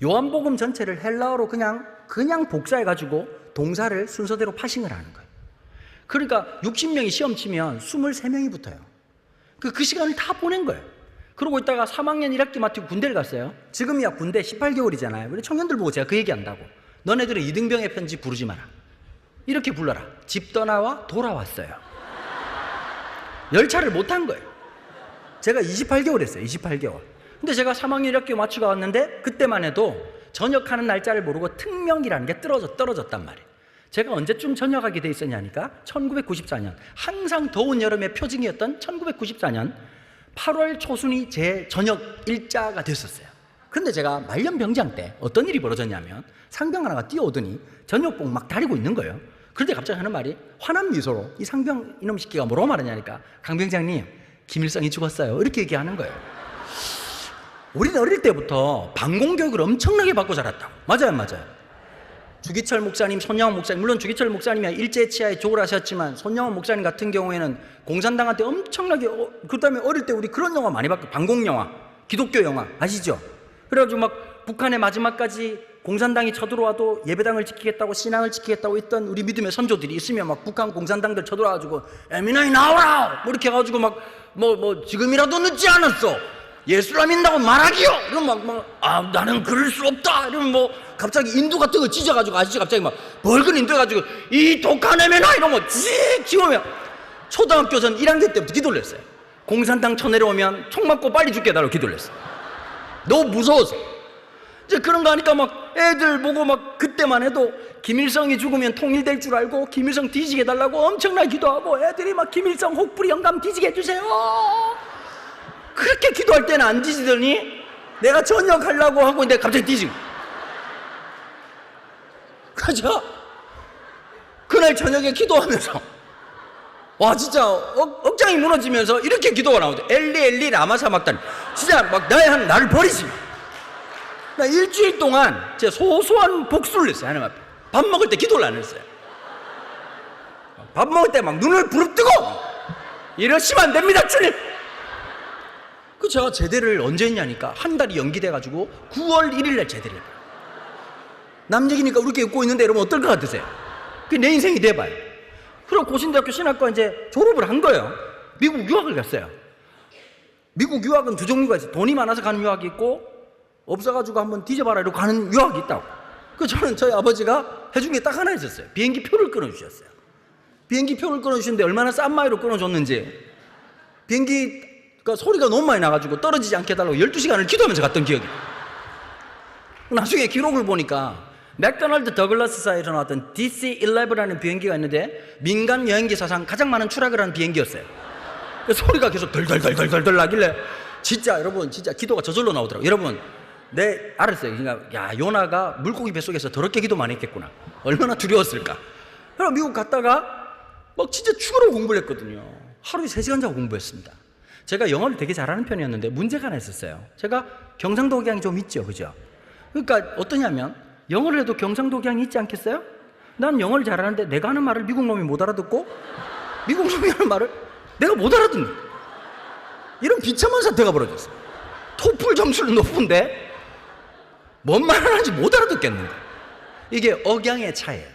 요한복음 전체를 헬라어로 그냥 복사해가지고 동사를 순서대로 파싱을 하는 거예요. 그러니까 60명이 시험 치면 23명이 붙어요. 그 시간을 다 보낸 거예요. 그러고 있다가 3학년 1학기 마치고 군대를 갔어요. 지금이야 군대 18개월이잖아요. 우리 청년들 보고 제가 그 얘기한다고. 너네들은 이등병의 편지 부르지 마라. 이렇게 불러라. 집 떠나와 돌아왔어요. 열차를 못 탄 거예요. 제가 28개월 했어요. 28개월. 근데 제가 3학년 1학기 마치고 왔는데 그때만 해도 전역하는 날짜를 모르고 특명이라는 게 떨어졌단 말이에요. 제가 언제쯤 전역하게 돼 있었냐니까 1994년, 항상 더운 여름의 표징이었던 1994년 8월 초순이 제 전역 일자가 됐었어요. 근데 제가 말년병장 때 어떤 일이 벌어졌냐면 상병 하나가 뛰어오더니 전역복 막 다리고 있는 거예요. 그런데 갑자기 하는 말이 환한 미소로, 이 상병 이놈 새끼가 뭐라고 말하냐니까, 강병장님 김일성이 죽었어요, 이렇게 얘기하는 거예요. 우리는 어릴 때부터 반공교육을 엄청나게 받고 자랐다고. 맞아요, 안 맞아요? 주기철 목사님, 손양원 목사님, 물론 주기철 목사님이 일제치하에 조를 하셨지만 손양원 목사님 같은 경우에는 공산당한테 엄청나게 그 다음에 어릴 때 우리 그런 영화 많이 봤고, 반공영화, 기독교 영화 아시죠? 그래가지고 막 북한의 마지막까지 공산당이 쳐들어와도 예배당을 지키겠다고, 신앙을 지키겠다고 했던 우리 믿음의 선조들이 있으면 막 북한 공산당들 쳐들어와가지고 에미나이 나오라! 뭐 이렇게 해가지고 막 지금이라도 늦지 않았어, 예수를 믿는다고 말하기요! 이러면 나는 그럴 수 없다! 이러면 갑자기 인두 같은 거 찢어가지고, 아저씨 갑자기 막 벌건 인두 해가지고 이 독한 애매나! 이러면 찌익 지우면 초등학교 전 1학년 때부터 기도를 했어요. 공산당 쳐내려오면 총 맞고 빨리 죽게 해달라고 기도를 했어요. 너무 무서워서. 이제 그런 거 하니까 막 애들 보고 막 그때만 해도 김일성이 죽으면 통일될 줄 알고 김일성 뒤지게 해달라고 엄청나게 기도하고, 애들이 막 김일성 혹부리 영감 뒤지게 해주세요! 그렇게 기도할 때는 안 뒤지더니 내가 전역하려고 하고 있는데 갑자기 뒤지고. 그죠? 그날 저녁에 기도하면서 와 진짜 억장이 무너지면서 이렇게 기도가 나오죠. 엘리 라마사 막다니. 진짜 막 나를 버리지 마. 나 일주일 동안 제 소소한 복수를 했어요, 하나님 앞에. 밥 먹을 때 기도를 안 했어요. 밥 먹을 때 막 눈을 부릅뜨고 이러시면 안 됩니다, 주님. 그 제가 제대를 언제 했냐니까 한 달이 연기돼가지고 9월 1일 날 제대를 해요. 남 얘기니까 우리끼리 웃고 있는데 여러분 어떨 것 같으세요? 그게 내 인생이 돼봐요. 그리고 고신대학교 신학과 이제 졸업을 한 거예요. 미국 유학을 갔어요. 미국 유학은 두 종류가 있어요. 돈이 많아서 가는 유학이 있고, 없어가지고 한번 뒤져봐라 이러고 가는 유학이 있다고. 그 저는 저희 아버지가 해준 게 딱 하나 있었어요. 비행기 표를 끊어주셨어요. 비행기 표를 끊어주시는데 얼마나 싼 마이로 끊어줬는지, 비행기가 소리가 너무 많이 나가지고 떨어지지 않게 해달라고 12시간을 기도하면서 갔던 기억이. 나중에 기록을 보니까 맥도날드 더글라스사에서 나왔던 DC-11라는 비행기가 있는데 민간 여행기 사상 가장 많은 추락을 한 비행기였어요. 그 소리가 계속 덜덜덜덜덜 나길래 진짜 여러분 진짜 기도가 저절로 나오더라고요. 여러분 알았어요. 그러니까 야, 요나가 물고기 뱃속에서 더럽게 기도 많이 했겠구나. 얼마나 두려웠을까. 그럼 미국 갔다가 막 진짜 죽으라고 공부를 했거든요. 하루에 3시간 자고 공부했습니다. 제가 영어를 되게 잘하는 편이었는데 문제가 하나 있었어요. 제가 경상도 억양이 좀 있죠, 그죠? 그러니까 어떠냐면 영어를 해도 경상도 억양이 있지 않겠어요? 난 영어를 잘하는데 내가 하는 말을 미국 놈이 못 알아듣고 미국 놈이 하는 말을 내가 못 알아듣는, 이런 비참한 사태가 벌어졌어요. 토플 점수는 높은데 뭔 말 하는지 못 알아듣겠는데. 이게 억양의 차이예요.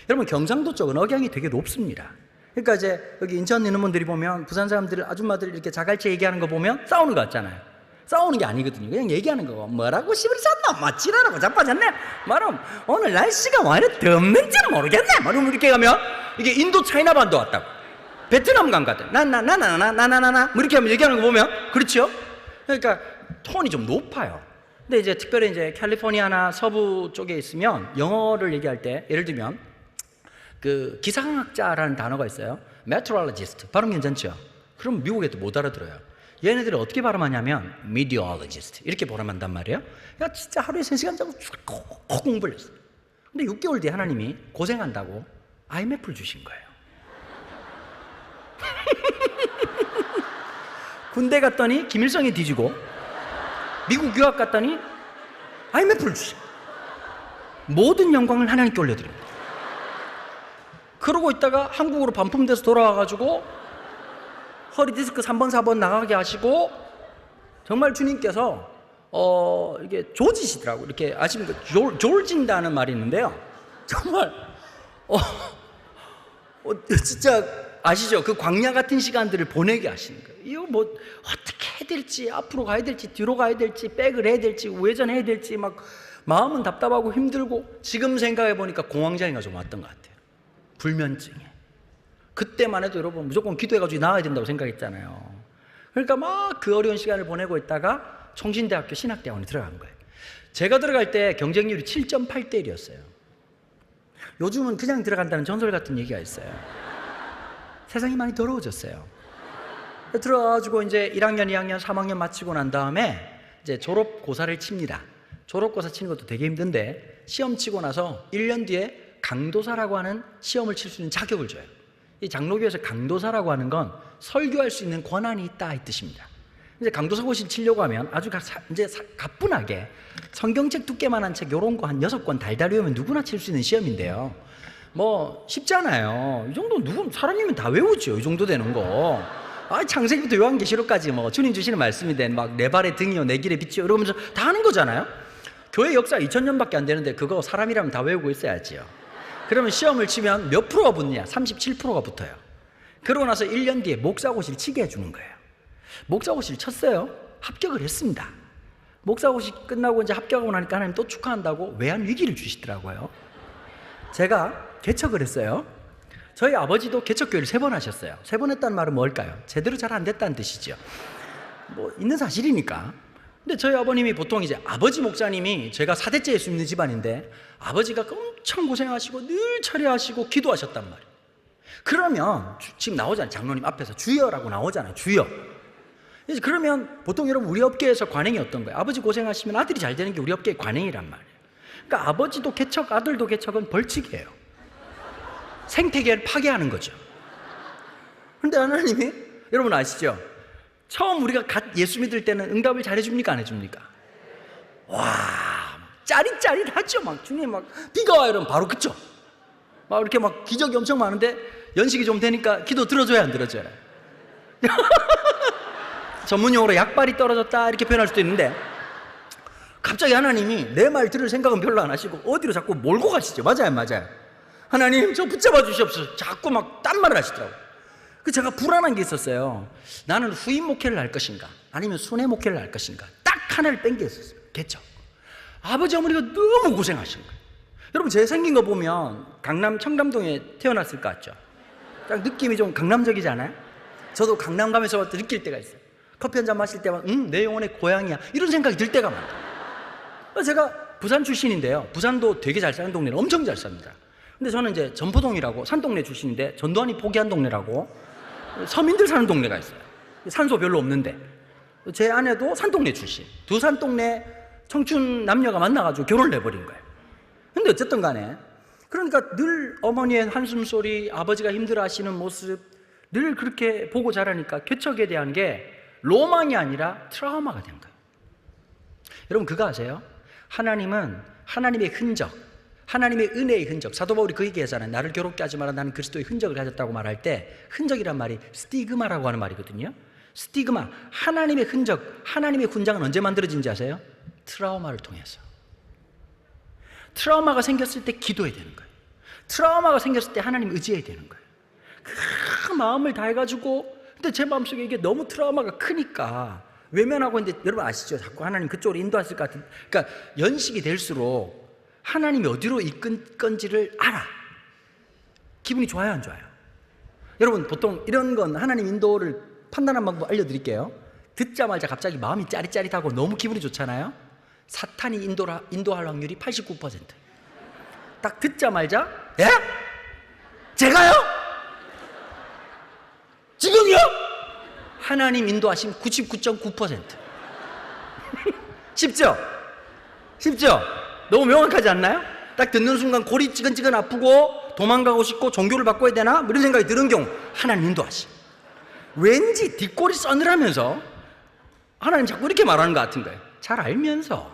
여러분 경상도 쪽은 억양이 되게 높습니다. 그러니까 이제 여기 인천 있는 분들이 보면 부산 사람들 아줌마들 이렇게 자갈치 얘기하는 거 보면 싸우는 거 같잖아요. 싸우는 게 아니거든요. 그냥 얘기하는 거고, 뭐라고 시부리 쌌나 마치라라고 자빠졌네 말은 오늘 날씨가 왜 이렇게 덥는지는 모르겠네 말은 이렇게 가면 이게 인도 차이나반도 왔다고, 베트남 간 같아. 나나나나나나나나 뭐 이렇게 하면 얘기하는 거 보면 그렇죠. 그러니까 톤이 좀 높아요. 근데 이제 특별히 이제 캘리포니아나 서부 쪽에 있으면 영어를 얘기할 때 예를 들면 그 기상학자라는 단어가 있어요. meteorologist 발음 괜찮죠? 그럼 미국에도 못 알아들어요. 얘네들이 어떻게 발음하냐면 meteorologist 이렇게 발음한단 말이에요. 야 진짜 하루에 3시간 자고 꼭 공부를 했어요. 근데 6개월 뒤에 하나님이 고생한다고 IMF를 주신 거예요. 군대 갔더니 김일성이 뒤지고 미국 유학 갔더니 IMF를 주신, 모든 영광을 하나님께 올려드립니다. 그러고 있다가 한국으로 반품돼서 돌아와가지고 허리 디스크 3번 4번 나가게 하시고, 정말 주님께서 이게 조지시더라고. 이렇게 아시면 졸진다는 말이 있는데요. 정말 진짜 아시죠? 그 광야 같은 시간들을 보내게 하시는 거예요. 이거 뭐 어떻게 해야 될지, 앞으로 가야 될지, 뒤로 가야 될지, 백을 해야 될지, 우회전해야 될지 막 마음은 답답하고 힘들고, 지금 생각해 보니까 공황장애가 좀 왔던 것 같아요. 불면증에. 그때만 해도 여러분 무조건 기도해가지고 나와야 된다고 생각했잖아요. 그러니까 막 그 어려운 시간을 보내고 있다가 총신대학교 신학대학원에 들어간 거예요. 제가 들어갈 때 경쟁률이 7.8대 1이었어요. 요즘은 그냥 들어간다는 전설 같은 얘기가 있어요. 세상이 많이 더러워졌어요. 들어가가지고 이제 1학년, 2학년, 3학년 마치고 난 다음에 이제 졸업고사를 칩니다. 졸업고사 치는 것도 되게 힘든데 시험 치고 나서 1년 뒤에 강도사라고 하는 시험을 칠 수 있는 자격을 줘요. 이 장로교에서 강도사라고 하는 건 설교할 수 있는 권한이 있다 이 뜻입니다. 이제 강도사 고시를 치려고 하면 아주 이제 가뿐하게 성경책 두께만한 책 요런 거 한 6권 달달 외우면 누구나 칠 수 있는 시험인데요. 뭐 쉽잖아요. 이 정도 사람이면 다 외우죠. 이 정도 되는 거. 창세기부터 요한계시록까지 뭐 주님 주시는 말씀인데 막 내 발의 등이요 내 길의 빛이요 이러면서 다 하는 거잖아요. 교회 역사 2000년밖에 안 되는데 그거 사람이라면 다 외우고 있어야지요. 그러면 시험을 치면 몇 프로가 붙냐? 37%가 붙어요. 그러고 나서 1년 뒤에 목사고시를 치게 해주는 거예요. 목사고시를 쳤어요. 합격을 했습니다. 목사고시 끝나고 이제 합격하고 나니까 하나님 또 축하한다고 외환 위기를 주시더라고요. 제가 개척을 했어요. 저희 아버지도 개척교회를 3번 하셨어요. 3번 했다는 말은 뭘까요? 제대로 잘 안 됐다는 뜻이죠. 뭐 있는 사실이니까. 근데 저희 아버님이 보통 이제 아버지 목사님이, 제가 4대째 예수 믿는 집안인데 아버지가 엄청 고생하시고 늘 철회하시고 기도하셨단 말이에요. 그러면 지금 나오잖아요. 장로님 앞에서 주여라고 나오잖아요. 주여. 그러면 보통 여러분 우리 업계에서 관행이 어떤 거예요? 아버지 고생하시면 아들이 잘 되는 게 우리 업계의 관행이란 말이에요. 그러니까 아버지도 개척, 아들도 개척은 벌칙이에요. 생태계를 파괴하는 거죠. 그런데 하나님이, 여러분 아시죠? 처음 우리가 갓 예수 믿을 때는 응답을 잘해줍니까 안 해줍니까? 와, 짜릿짜릿하죠. 막 주님 막 비가 와요 이러면 바로 그쵸? 막 이렇게 막 기적이 엄청 많은데 연식이 좀 되니까 기도 들어줘야 안 들어줘야? 전문용어로 약발이 떨어졌다 이렇게 표현할 수도 있는데, 갑자기 하나님이 내 말 들을 생각은 별로 안 하시고 어디로 자꾸 몰고 가시죠. 맞아요, 맞아요. 하나님 저 붙잡아 주시옵소서. 자꾸 막 딴 말을 하시더라고요. 그 제가 불안한 게 있었어요. 나는 후임 목회를 할 것인가 아니면 순회 목회를 할 것인가. 딱 하나를 땡겼었어요. 개척. 아버지 어머니가 너무 고생하신 거예요. 여러분 제 생긴 거 보면 강남 청담동에 태어났을 것 같죠? 딱 느낌이 좀 강남적이지 않아요? 저도 강남 가면서 느낄 때가 있어요. 커피 한 잔 마실 때마다 내 영혼의 고향이야 이런 생각이 들 때가 많아요. 제가 부산 출신인데요. 부산도 되게 잘 사는 동네는 엄청 잘 삽니다. 근데 저는 이제 전포동이라고 산동네 출신인데 전두환이 포기한 동네라고 서민들 사는 동네가 있어요. 산소 별로 없는데 제 아내도 산동네 출신. 두 산동네 청춘 남녀가 만나가지고 결혼을 해버린 거예요. 근데 어쨌든 간에 그러니까 늘 어머니의 한숨소리, 아버지가 힘들어하시는 모습 늘 그렇게 보고 자라니까 개척에 대한 게 로망이 아니라 트라우마가 된 거예요. 여러분 그거 아세요? 하나님은 하나님의 흔적, 하나님의 은혜의 흔적. 사도 바울이 그 얘기하잖아요. 나를 괴롭게 하지 마라. 나는 그리스도의 흔적을 가졌다고 말할 때 흔적이란 말이 스티그마라고 하는 말이거든요. 스티그마, 하나님의 흔적, 하나님의 훈장은 언제 만들어진지 아세요? 트라우마를 통해서. 트라우마가 생겼을 때 기도해야 되는 거예요. 트라우마가 생겼을 때 하나님 의지해야 되는 거예요. 그 마음을 다해가지고 근데 제 마음속에 이게 너무 트라우마가 크니까 외면하고 있는데 여러분 아시죠? 자꾸 하나님 그쪽으로 인도하실 것 같은. 그러니까 연식이 될수록 하나님이 어디로 이끈 건지를 알아. 기분이 좋아요, 안 좋아요? 여러분 보통 이런 건 하나님 인도를 판단하는 방법 알려드릴게요. 듣자마자 갑자기 마음이 짜릿짜릿하고 너무 기분이 좋잖아요. 사탄이 인도할 확률이 89%. 딱 듣자마자 예? 제가요? 지금요? 하나님 인도하심 99.9%. 쉽죠? 쉽죠? 너무 명확하지 않나요? 딱 듣는 순간 골이 찌근찌근 아프고 도망가고 싶고 종교를 바꿔야 되나? 이런 생각이 드는 경우 하나님 인도하심. 왠지 뒷골이 서늘하면서 하나님 자꾸 이렇게 말하는 것 같은 거예요. 잘 알면서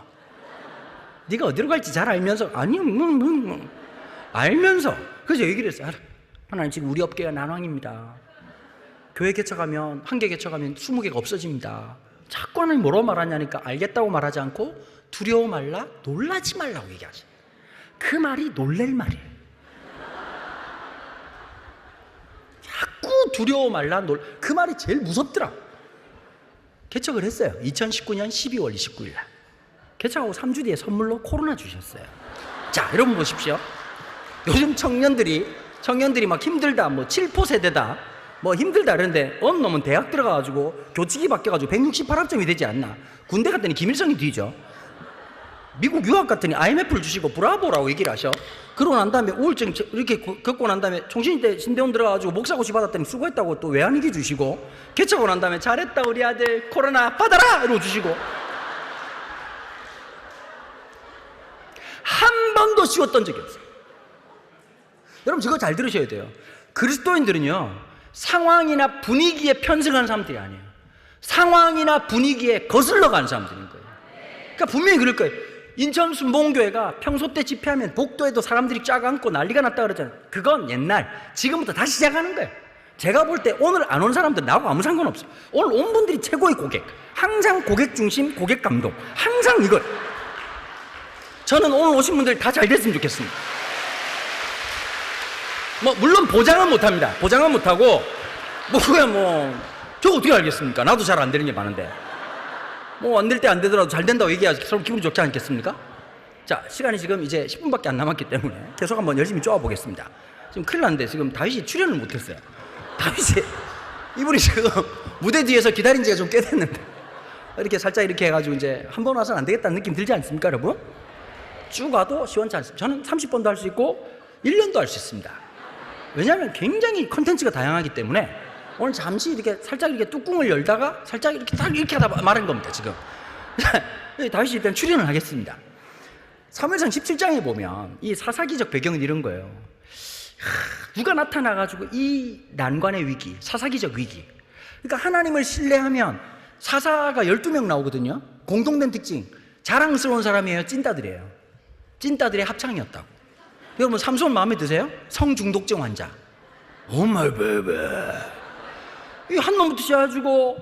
네가 어디로 갈지 잘 알면서 아니요 알면서. 그래서 얘기를 했어요. 하나님 지금 우리 업계가 난황입니다. 교회 개척하면 한 개 개척하면 20개가 없어집니다. 자꾸 하나님 뭐라고 말하냐니까 알겠다고 말하지 않고 두려워 말라 놀라지 말라고 얘기하죠. 그 말이 놀랄 말이에요. 자꾸 두려워 말라 그 말이 제일 무섭더라. 개척을 했어요. 2019년 12월 29일 날 개척하고 3주 뒤에 선물로 코로나 주셨어요. 자 여러분 보십시오. 요즘 청년들이 막 힘들다 뭐 7포 세대다 뭐 힘들다 그러는데 어느 놈은 대학 들어가가지고 교직이 바뀌어가지고 168학점이 되지 않나. 군대 갔더니 김일성이 뒤져. 미국 유학 갔더니 IMF를 주시고 브라보라고 얘기를 하셔. 그러고 난 다음에 우울증 이렇게 겪고 난 다음에 총신대 신대원 들어가가지고 목사고시 받았더니 수고했다고 또 외환위기 주시고 개척하고 난 다음에 잘했다 우리 아들 코로나 받아라 이러고 주시고 한 번도 쉬웠던 적이 없어요. 여러분 저거 잘 들으셔야 돼요. 그리스도인들은요 상황이나 분위기에 편승하는 사람들이 아니에요. 상황이나 분위기에 거슬러 가는 사람들인 거예요. 그러니까 분명히 그럴 거예요. 인천 순복음교회가 평소 때 집회하면 복도에도 사람들이 쫙 앉고 난리가 났다 그러잖아요. 그건 옛날. 지금부터 다시 시작하는 거예요. 제가 볼 때 오늘 안 온 사람들 나하고 아무 상관없어요. 오늘 온 분들이 최고의 고객. 항상 고객 중심, 고객 감동. 항상 이걸. 저는 오늘 오신 분들 다 잘 됐으면 좋겠습니다. 뭐 물론 보장은 못합니다. 보장은 못하고 저 어떻게 알겠습니까? 나도 잘 안 되는 게 많은데 뭐 안 될 때 안 되더라도 잘 된다고 얘기하지 서로 기분이 좋지 않겠습니까? 자 시간이 지금 이제 10분밖에 안 남았기 때문에 계속 한번 열심히 쪼아 보겠습니다. 지금 큰일 났는데 지금 다윗이 출연을 못했어요. 다윗이 이분이 지금 무대 뒤에서 기다린 지가 좀 꽤 됐는데 이렇게 살짝 이렇게 해가지고 이제 한 번 와서는 안 되겠다는 느낌 들지 않습니까 여러분? 쭉 와도 시원치 않습니다. 저는 30번도 할 수 있고 1년도 할 수 있습니다. 왜냐하면 굉장히 컨텐츠가 다양하기 때문에 오늘 잠시 이렇게 살짝 이렇게 뚜껑을 열다가 살짝 이렇게 딱 이렇게 하다 말한 겁니다 지금. 다윗이 일단 출연을 하겠습니다. 사무엘상 17장에 보면 이 사사기적 배경은 이런 거예요. 누가 나타나가지고 이 난관의 위기, 사사기적 위기. 그러니까 하나님을 신뢰하면 사사가 12명 나오거든요. 공통된 특징 자랑스러운 사람이에요, 찐따들이에요. 찐따들의 합창이었다고. 여러분 삼손 마음에 드세요? 성중독증 환자. 오 마이 베이비. 이 한 놈부터 시작해가지고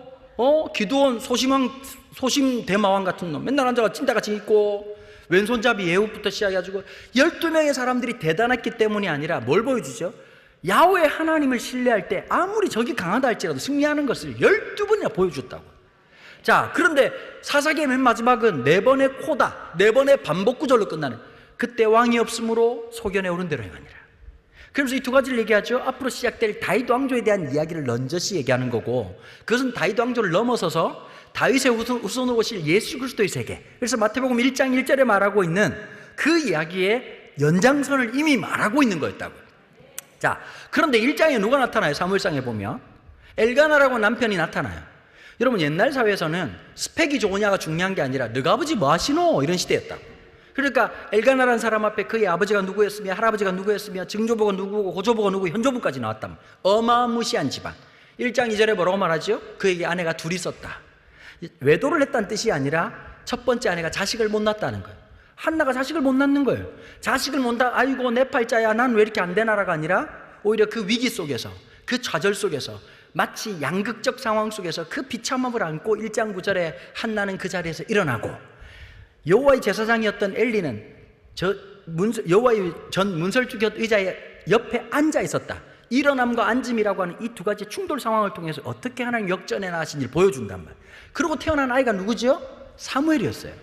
기드온 소심 대마왕 같은 놈 맨날 앉아가 찐따같이 있고 왼손잡이 예후부터 시작해가지고 12명의 사람들이 대단했기 때문이 아니라 뭘 보여주죠? 야훼 하나님을 신뢰할 때 아무리 적이 강하다 할지라도 승리하는 것을 12번이나 보여줬다고. 자, 그런데 사사기의 맨 마지막은 4번의 코다, 4번의 반복 구절로 끝나는, 그때 왕이 없으므로 소견에 오른 대로 행하니라. 그러면서 이 두 가지를 얘기하죠. 앞으로 시작될 다윗 왕조에 대한 이야기를 넌저시 얘기하는 거고, 그것은 다윗 왕조를 넘어서서 다윗의 후손으로 오실 예수 그리스도의 세계, 그래서 마태복음 1장 1절에 말하고 있는 그 이야기의 연장선을 이미 말하고 있는 거였다고요. 자, 그런데 1장에 누가 나타나요? 사무엘상에 보면 엘가나라고 남편이 나타나요. 여러분, 옛날 사회에서는 스펙이 좋으냐가 중요한 게 아니라 너가 아버지 뭐 하시노? 이런 시대였다고. 그러니까 엘가나라는 사람 앞에 그의 아버지가 누구였으며 할아버지가 누구였으며 증조부가 누구고 고조부가 누구고 현조부까지 나왔다면 어마무시한 집안. 1장 2절에 뭐라고 말하죠? 그에게 아내가 둘이 있었다. 외도를 했다는 뜻이 아니라 첫 번째 아내가 자식을 못 낳았다는 거예요. 한나가 자식을 못 낳는 거예요. 자식을 못 낳아, 아이고 내 팔자야 난 왜 이렇게 안 되나라가 아니라 오히려 그 위기 속에서, 그 좌절 속에서, 마치 양극적 상황 속에서 그 비참함을 안고 1장 9절에 한나는 그 자리에서 일어나고, 여호와의 제사장이었던 엘리는 여호와의 전 문설주 의자의 옆에 앉아 있었다. 일어남과 앉음이라고 하는 이 두 가지 충돌 상황을 통해서 어떻게 하나님 역전해 나가신지를 보여준단 말이에요. 그리고 태어난 아이가 누구죠? 사무엘이었어요.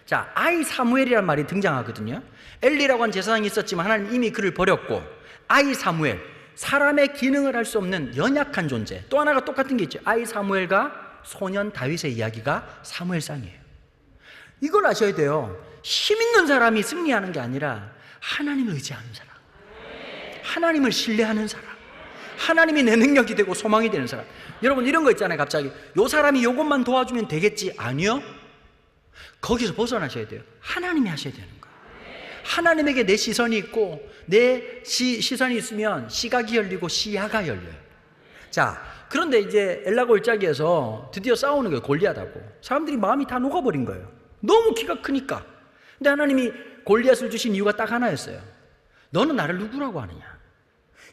자, 아이 사무엘이란 말이 등장하거든요. 엘리라고 하는 제사장이 있었지만 하나님 이미 그를 버렸고, 아이 사무엘, 사람의 기능을 할 수 없는 연약한 존재. 또 하나가 똑같은 게 있죠. 아이 사무엘과 소년 다윗의 이야기가 사무엘상이에요. 이걸 아셔야 돼요. 힘 있는 사람이 승리하는 게 아니라 하나님을 의지하는 사람, 하나님을 신뢰하는 사람, 하나님이 내 능력이 되고 소망이 되는 사람. 여러분, 이런 거 있잖아요. 갑자기 요 사람이 요것만 도와주면 되겠지. 아니요, 거기서 벗어나셔야 돼요. 하나님이 하셔야 되는 거예요. 하나님에게 내 시선이 있고, 내 시선이 있으면 시각이 열리고 시야가 열려요. 자, 그런데 이제 엘라 골짜기에서 드디어 싸우는 거예요. 골리앗하고. 사람들이 마음이 다 녹아버린 거예요. 너무 키가 크니까. 근데 하나님이 골리앗을 주신 이유가 딱 하나였어요. 너는 나를 누구라고 하느냐.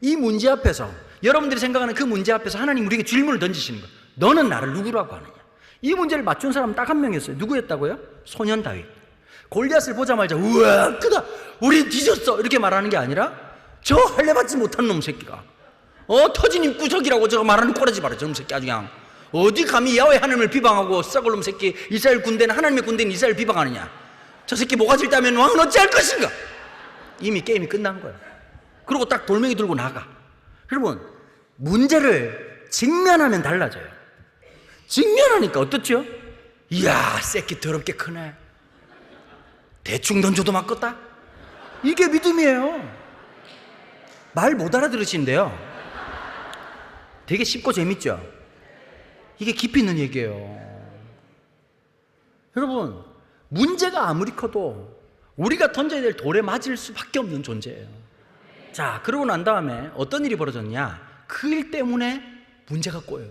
이 문제 앞에서, 여러분들이 생각하는 그 문제 앞에서 하나님 우리에게 질문을 던지시는 거예요. 너는 나를 누구라고 하느냐. 이 문제를 맞춘 사람은 딱 한 명이었어요. 누구였다고요? 소년 다윗. 골리앗을 보자마자 우와 크다, 우리 뒤졌어, 이렇게 말하는 게 아니라 저 할례받지 못한 놈 새끼가 터진 입구석이라고 저거 말하는 꼬라지 봐라. 저놈 새끼 아주 그냥 어디 감히 야훼 하나님을 비방하고 썩을 놈 새끼, 이스라엘 군대는 하나님의 군대는 이스라엘 비방하느냐. 저 새끼 모가지를 따면 왕은 어찌할 것인가. 이미 게임이 끝난 거예요. 그리고 딱 돌멩이 들고 나가. 여러분, 문제를 직면하면 달라져요. 직면하니까 어떻죠? 이야, 새끼 더럽게 크네, 대충 던져도 맞겠다. 이게 믿음이에요. 말 못 알아들으시는데요, 되게 쉽고 재밌죠? 이게 깊이 있는 얘기예요. 여러분, 문제가 아무리 커도 우리가 던져야 될 돌에 맞을 수밖에 없는 존재예요. 자, 그러고 난 다음에 어떤 일이 벌어졌냐. 그 일 때문에 문제가 꼬여요.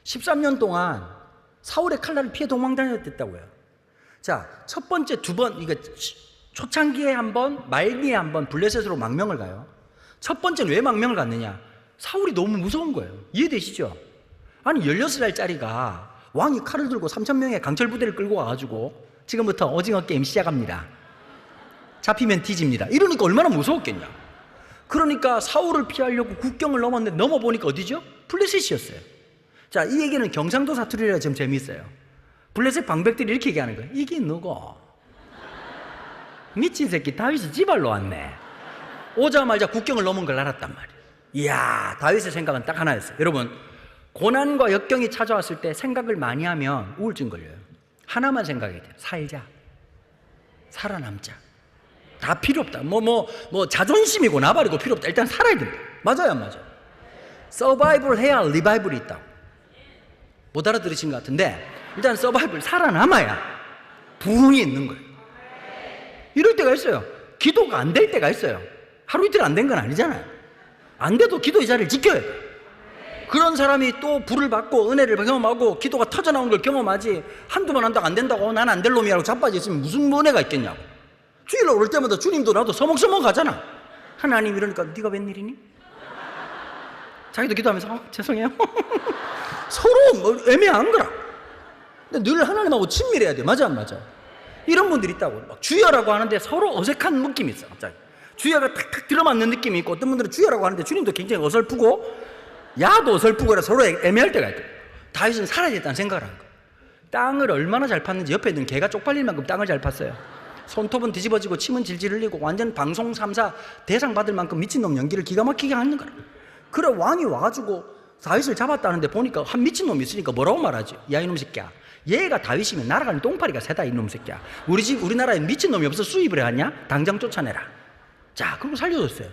13년 동안 사울의 칼날을 피해 도망다녔다고요. 자, 첫 번째, 두 번, 이거 초창기에 한 번, 말기에 한 번 블레셋으로 망명을 가요. 첫 번째는 왜 망명을 갔느냐. 사울이 너무 무서운 거예요. 이해되시죠? 아니, 16살짜리가 왕이 칼을 들고 3,000명의 강철 부대를 끌고 와가지고 지금부터 오징어 게임 시작합니다, 잡히면 뒤집니다, 이러니까 얼마나 무서웠겠냐. 그러니까 사울을 피하려고 국경을 넘었는데 넘어보니까 어디죠? 블레셋이었어요. 자, 이 얘기는 경상도 사투리라 좀 재미있어요. 블레셋 방백들이 이렇게 얘기하는 거예요. 이게 누구? 미친 새끼 다윗이 지발로 왔네. 오자마자 국경을 넘은 걸 알았단 말이에요. 이야, 다윗의 생각은 딱 하나였어요. 여러분, 고난과 역경이 찾아왔을 때 생각을 많이 하면 우울증 걸려요. 하나만 생각해야 돼요. 살자, 살아남자. 다 필요 없다. 자존심이고 나발이고 필요 없다. 일단 살아야 된다. 맞아요, 안 맞아요? 서바이벌 해야 리바이벌이 있다고. 못 알아들으신 것 같은데, 일단 서바이벌, 살아남아야 부흥이 있는 거예요. 이럴 때가 있어요. 기도가 안 될 때가 있어요. 하루 이틀 안 된 건 아니잖아요. 안 돼도 기도의 자리를 지켜야 돼요. 그런 사람이 또 불을 받고 은혜를 경험하고 기도가 터져나오는 걸 경험하지, 한두 번 한다고 안 된다고 난 안 될 놈이라고 자빠져 있으면 무슨 은혜가 있겠냐고. 주일날 올 때마다 주님도 나도 서먹서먹 하잖아. 하나님, 이러니까 네가 웬일이니? 자기도 기도하면서 죄송해요. 서로 뭐 애매한 거라. 근데 늘 하나님하고 친밀해야 돼. 맞아 안 맞아? 이런 분들이 있다고. 막 주여라고 하는데 서로 어색한 느낌이 있어. 갑자기 주여가 탁탁 들어맞는 느낌이 있고, 어떤 분들은 주여라고 하는데 주님도 굉장히 어설프고 야도 어설프고 서로 애매할 때가 있고. 다윗은 살아야겠다는 생각을 한 거야. 땅을 얼마나 잘 팠는지 옆에 있는 개가 쪽팔릴 만큼 땅을 잘 팠어요. 손톱은 뒤집어지고 침은 질질 흘리고 완전 방송 3사 대상 받을 만큼 미친놈 연기를 기가 막히게 하는 거야. 그래 왕이 와가지고 다윗을 잡았다는데 보니까 한 미친놈이 있으니까 뭐라고 말하지? 야 이놈 새끼야, 얘가 다윗이면 날아가는 똥파리가 새다. 이놈 새끼야, 우리나라에 미친놈이 없어 수입을 해왔냐? 당장 쫓아내라. 자, 그리고 살려줬어요.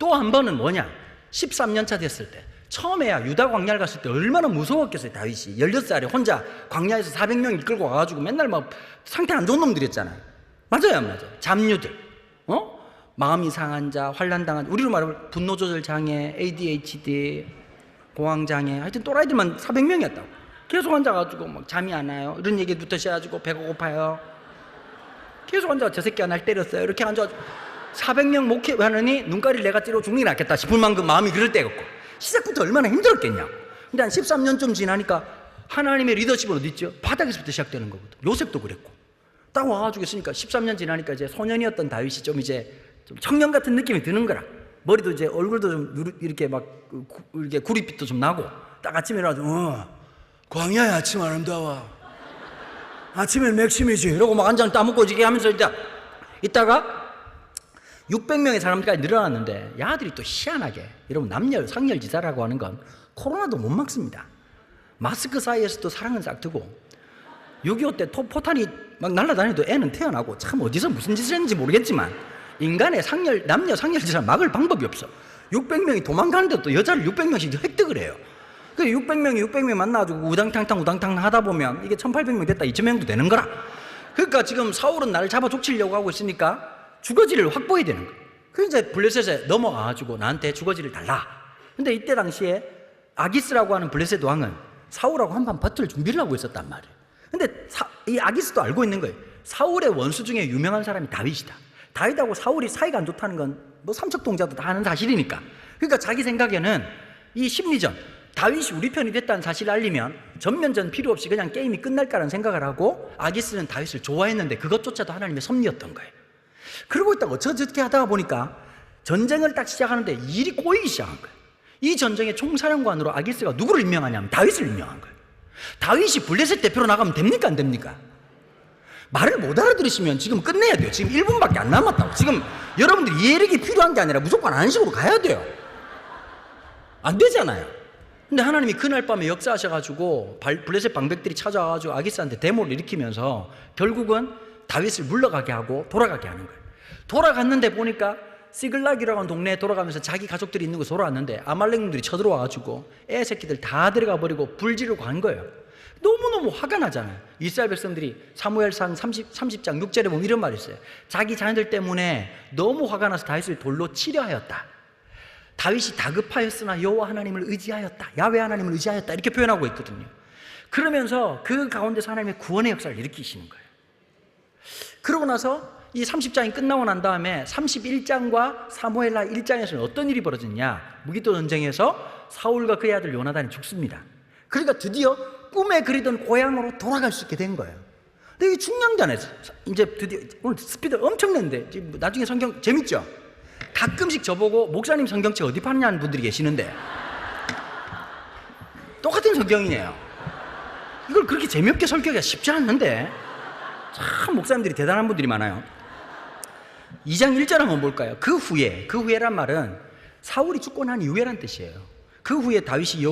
또 한 번은 뭐냐? 13년차 됐을 때, 처음에야 유다 광야를 갔을 때 얼마나 무서웠겠어요. 다윗이 16살에 혼자 광야에서 400명 이끌고 와가지고 맨날 막 상태 안 좋은 놈들이었잖아요. 맞아요 안 맞아요? 잡류들, 마음이 상한 자, 환난당한, 우리로 말하면 분노조절 장애, ADHD, 공황장애, 하여튼 또라이들만 400명이었다고. 계속 앉아가지고 막 잠이 안 와요. 이런 얘기부터 시작해가지고 배가 고파요. 계속 앉아서 저 새끼가 날 때렸어요. 이렇게 앉아가지고 400명 목회하느니 눈가리를 내가 찌르고 죽는 게 낫겠다 싶을 만큼 마음이 그럴 때였고, 시작부터 얼마나 힘들었겠냐. 근데 한 13년쯤 지나니까 하나님의 리더십은 어디 있죠? 바닥에서부터 시작되는 거거든. 요셉도 그랬고. 딱 와가지고 있으니까 13년 지나니까 이제 소년이었던 다윗이 좀 이제 좀 청년 같은 느낌이 드는 거라. 머리도 이제 얼굴도 좀 이렇게 막 이렇게 구릿빛도 좀 나고, 딱 아침에 일어나서 광야의 아침 아름다워, 아침엔 맥심이지 이러고 막 한 잔 따먹고 지게 하면서 이제 있다가 600명의 사람까지 늘어났는데, 야들이 또 희한하게, 여러분 남녀 상렬지사라고 하는 건 코로나도 못 막습니다. 마스크 사이에서도 사랑은 싹트고, 6.25 때 포탄이 막 날아다니도 애는 태어나고, 참 어디서 무슨 짓을 했는지 모르겠지만 인간의 남녀 상렬지사 막을 방법이 없어. 600명이 도망가는데 또 여자를 600명씩 획득을 해요. 그 600명 만나가지고 우당탕탕 하다 보면 이게 1800명 됐다 2000명도 되는 거라. 그러니까 지금 사울은 나를 잡아 족치려고 하고 있으니까 주거지를 확보해야 되는 거야. 그래서 이제 블레셋에 넘어가가지고 나한테 주거지를 달라. 근데 이때 당시에 아기스라고 하는 블레셋 왕은 사울하고 한판 버틀 준비를 하고 있었단 말이에요. 근데 이 아기스도 알고 있는 거예요. 사울의 원수 중에 유명한 사람이 다윗이다. 다윗하고 사울이 사이가 안 좋다는 건 뭐 삼척동자도 다 아는 사실이니까. 그러니까 자기 생각에는 이 심리전, 다윗이 우리 편이 됐다는 사실을 알리면 전면전 필요 없이 그냥 게임이 끝날 거라는 생각을 하고, 아기스는 다윗을 좋아했는데 그것조차도 하나님의 섭리였던 거예요. 그러고 있다가 어떻게 하다가 보니까 전쟁을 딱 시작하는데 일이 꼬이기 시작한 거예요. 이 전쟁의 총사령관으로 아기스가 누구를 임명하냐면 다윗을 임명한 거예요. 다윗이 블레셋 대표로 나가면 됩니까 안 됩니까? 말을 못 알아들으시면 지금 끝내야 돼요. 지금 1분밖에 안 남았다고. 지금 여러분들이 이해력이 필요한 게 아니라 무조건 안식으로 가야 돼요. 안 되잖아요. 근데 하나님이 그날 밤에 역사하셔가지고 블레셋 방백들이 찾아와가지고 아기스한테 데모를 일으키면서 결국은 다윗을 물러가게 하고 돌아가게 하는 거예요. 돌아갔는데 보니까 시글락이라고 하는 동네에 돌아가면서 자기 가족들이 있는 곳에 돌아왔는데 아말렉놈들이 쳐들어와가지고 애 새끼들 다 데려가 버리고 불지르고 간 거예요. 너무너무 화가 나잖아요. 이스라엘 백성들이 사무엘상 30장 6절에 보면 이런 말이 있어요. 자기 자녀들 때문에 너무 화가 나서 다윗을 돌로 치려 하였다. 다윗이 다급하였으나 여호와 하나님을 의지하였다. 야훼 하나님을 의지하였다. 이렇게 표현하고 있거든요. 그러면서 그 가운데서 하나님의 구원의 역사를 일으키시는 거예요. 그러고 나서 이 30장이 끝나고 난 다음에 31장과 사무엘하 1장에서는 어떤 일이 벌어졌냐? 무기도 전쟁에서 사울과 그의 아들 요나단이 죽습니다. 그러니까 드디어 꿈에 그리던 고향으로 돌아갈 수 있게 된 거예요. 근데 이 중량전에서 이제 드디어, 오늘 스피드 엄청 낸데 지금 나중에 성경 재밌죠? 가끔씩 저보고 목사님 성경책 어디 파느냐는 분들이 계시는데 똑같은 성경이네요. 이걸 그렇게 재미없게 설교하기가 쉽지 않는데 참 목사님들이 대단한 분들이 많아요. 2장 1절 한번 볼까요? 그 후에란 말은 사울이 죽고 난 이후에란 뜻이에요. 그 후에 다윗이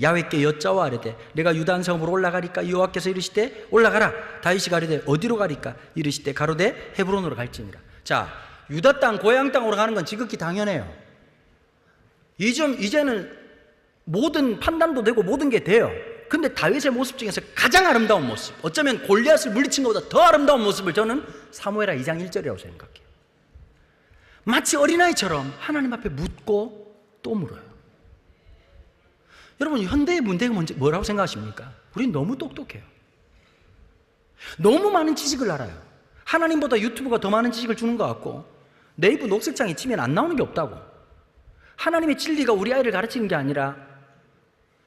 야훼께 여짜와 아뢰되 내가 유다 성으로 올라가리까? 여호와께서 이르시되 올라가라. 다윗이 가로되 어디로 가리까? 이르시되 가로되 헤브론으로 갈지니라. 자, 유다 땅 고향 땅으로 가는 건 지극히 당연해요. 이제는 모든 판단도 되고 모든 게 돼요. 근데 다윗의 모습 중에서 가장 아름다운 모습, 어쩌면 골리앗을 물리친 것보다 더 아름다운 모습을 저는 사무엘하 2장 1절이라고 생각해요. 마치 어린아이처럼 하나님 앞에 묻고 또 물어요. 여러분, 현대의 문제가 뭐라고 생각하십니까? 우린 너무 똑똑해요. 너무 많은 지식을 알아요. 하나님보다 유튜브가 더 많은 지식을 주는 것 같고 네이버 녹색창에 치면 안 나오는 게 없다고. 하나님의 진리가 우리 아이를 가르치는 게 아니라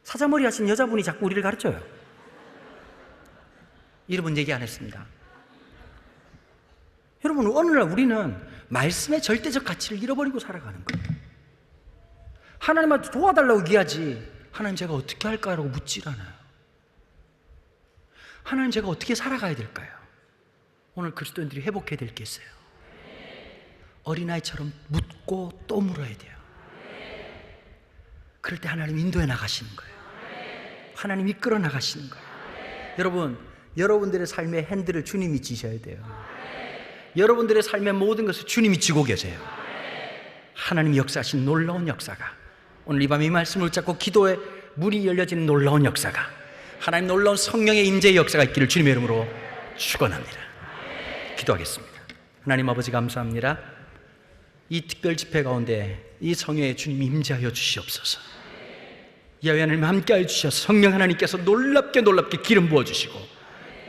사자머리 하신 여자분이 자꾸 우리를 가르쳐요. 여러분 얘기 안 했습니다. 여러분, 어느 날 우리는 말씀의 절대적 가치를 잃어버리고 살아가는 거예요. 하나님한테 도와달라고 얘기하지, 하나님 제가 어떻게 할까라고 묻질 않아요. 하나님 제가 어떻게 살아가야 될까요? 오늘 그리스도인들이 회복해야 될 게 있어요. 어린아이처럼 묻고 또 물어야 돼요. 그럴 때 하나님 인도해 나가시는 거예요. 하나님 이끌어 나가시는 거예요. 여러분, 여러분들의 삶의 핸들을 주님이 지셔야 돼요. 여러분들의 삶의 모든 것을 주님이 지고 계세요. 하나님이 역사하신 놀라운 역사가, 오늘 이 밤에 이 말씀을 붙잡고 기도에 문이 열려지는 놀라운 역사가, 하나님 놀라운 성령의 임재의 역사가 있기를 주님의 이름으로 축원합니다. 기도하겠습니다. 하나님 아버지, 감사합니다. 이 특별 집회 가운데 이 성회에 주님이 임재하여 주시옵소서. 야외 하나님 함께하여 주셔서 성령 하나님께서 놀랍게 기름 부어주시고,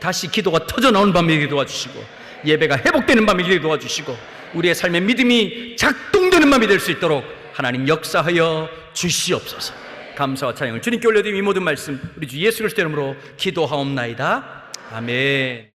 다시 기도가 터져나오는 밤에 되게 도와주시고, 예배가 회복되는 밤에 되게 도와주시고, 우리의 삶의 믿음이 작동되는 밤이 될 수 있도록 하나님 역사하여 주시옵소서. 감사와 찬양을 주님께 올려드리며 이 모든 말씀 우리 주 예수 그리스도 이름으로 기도하옵나이다. 아멘.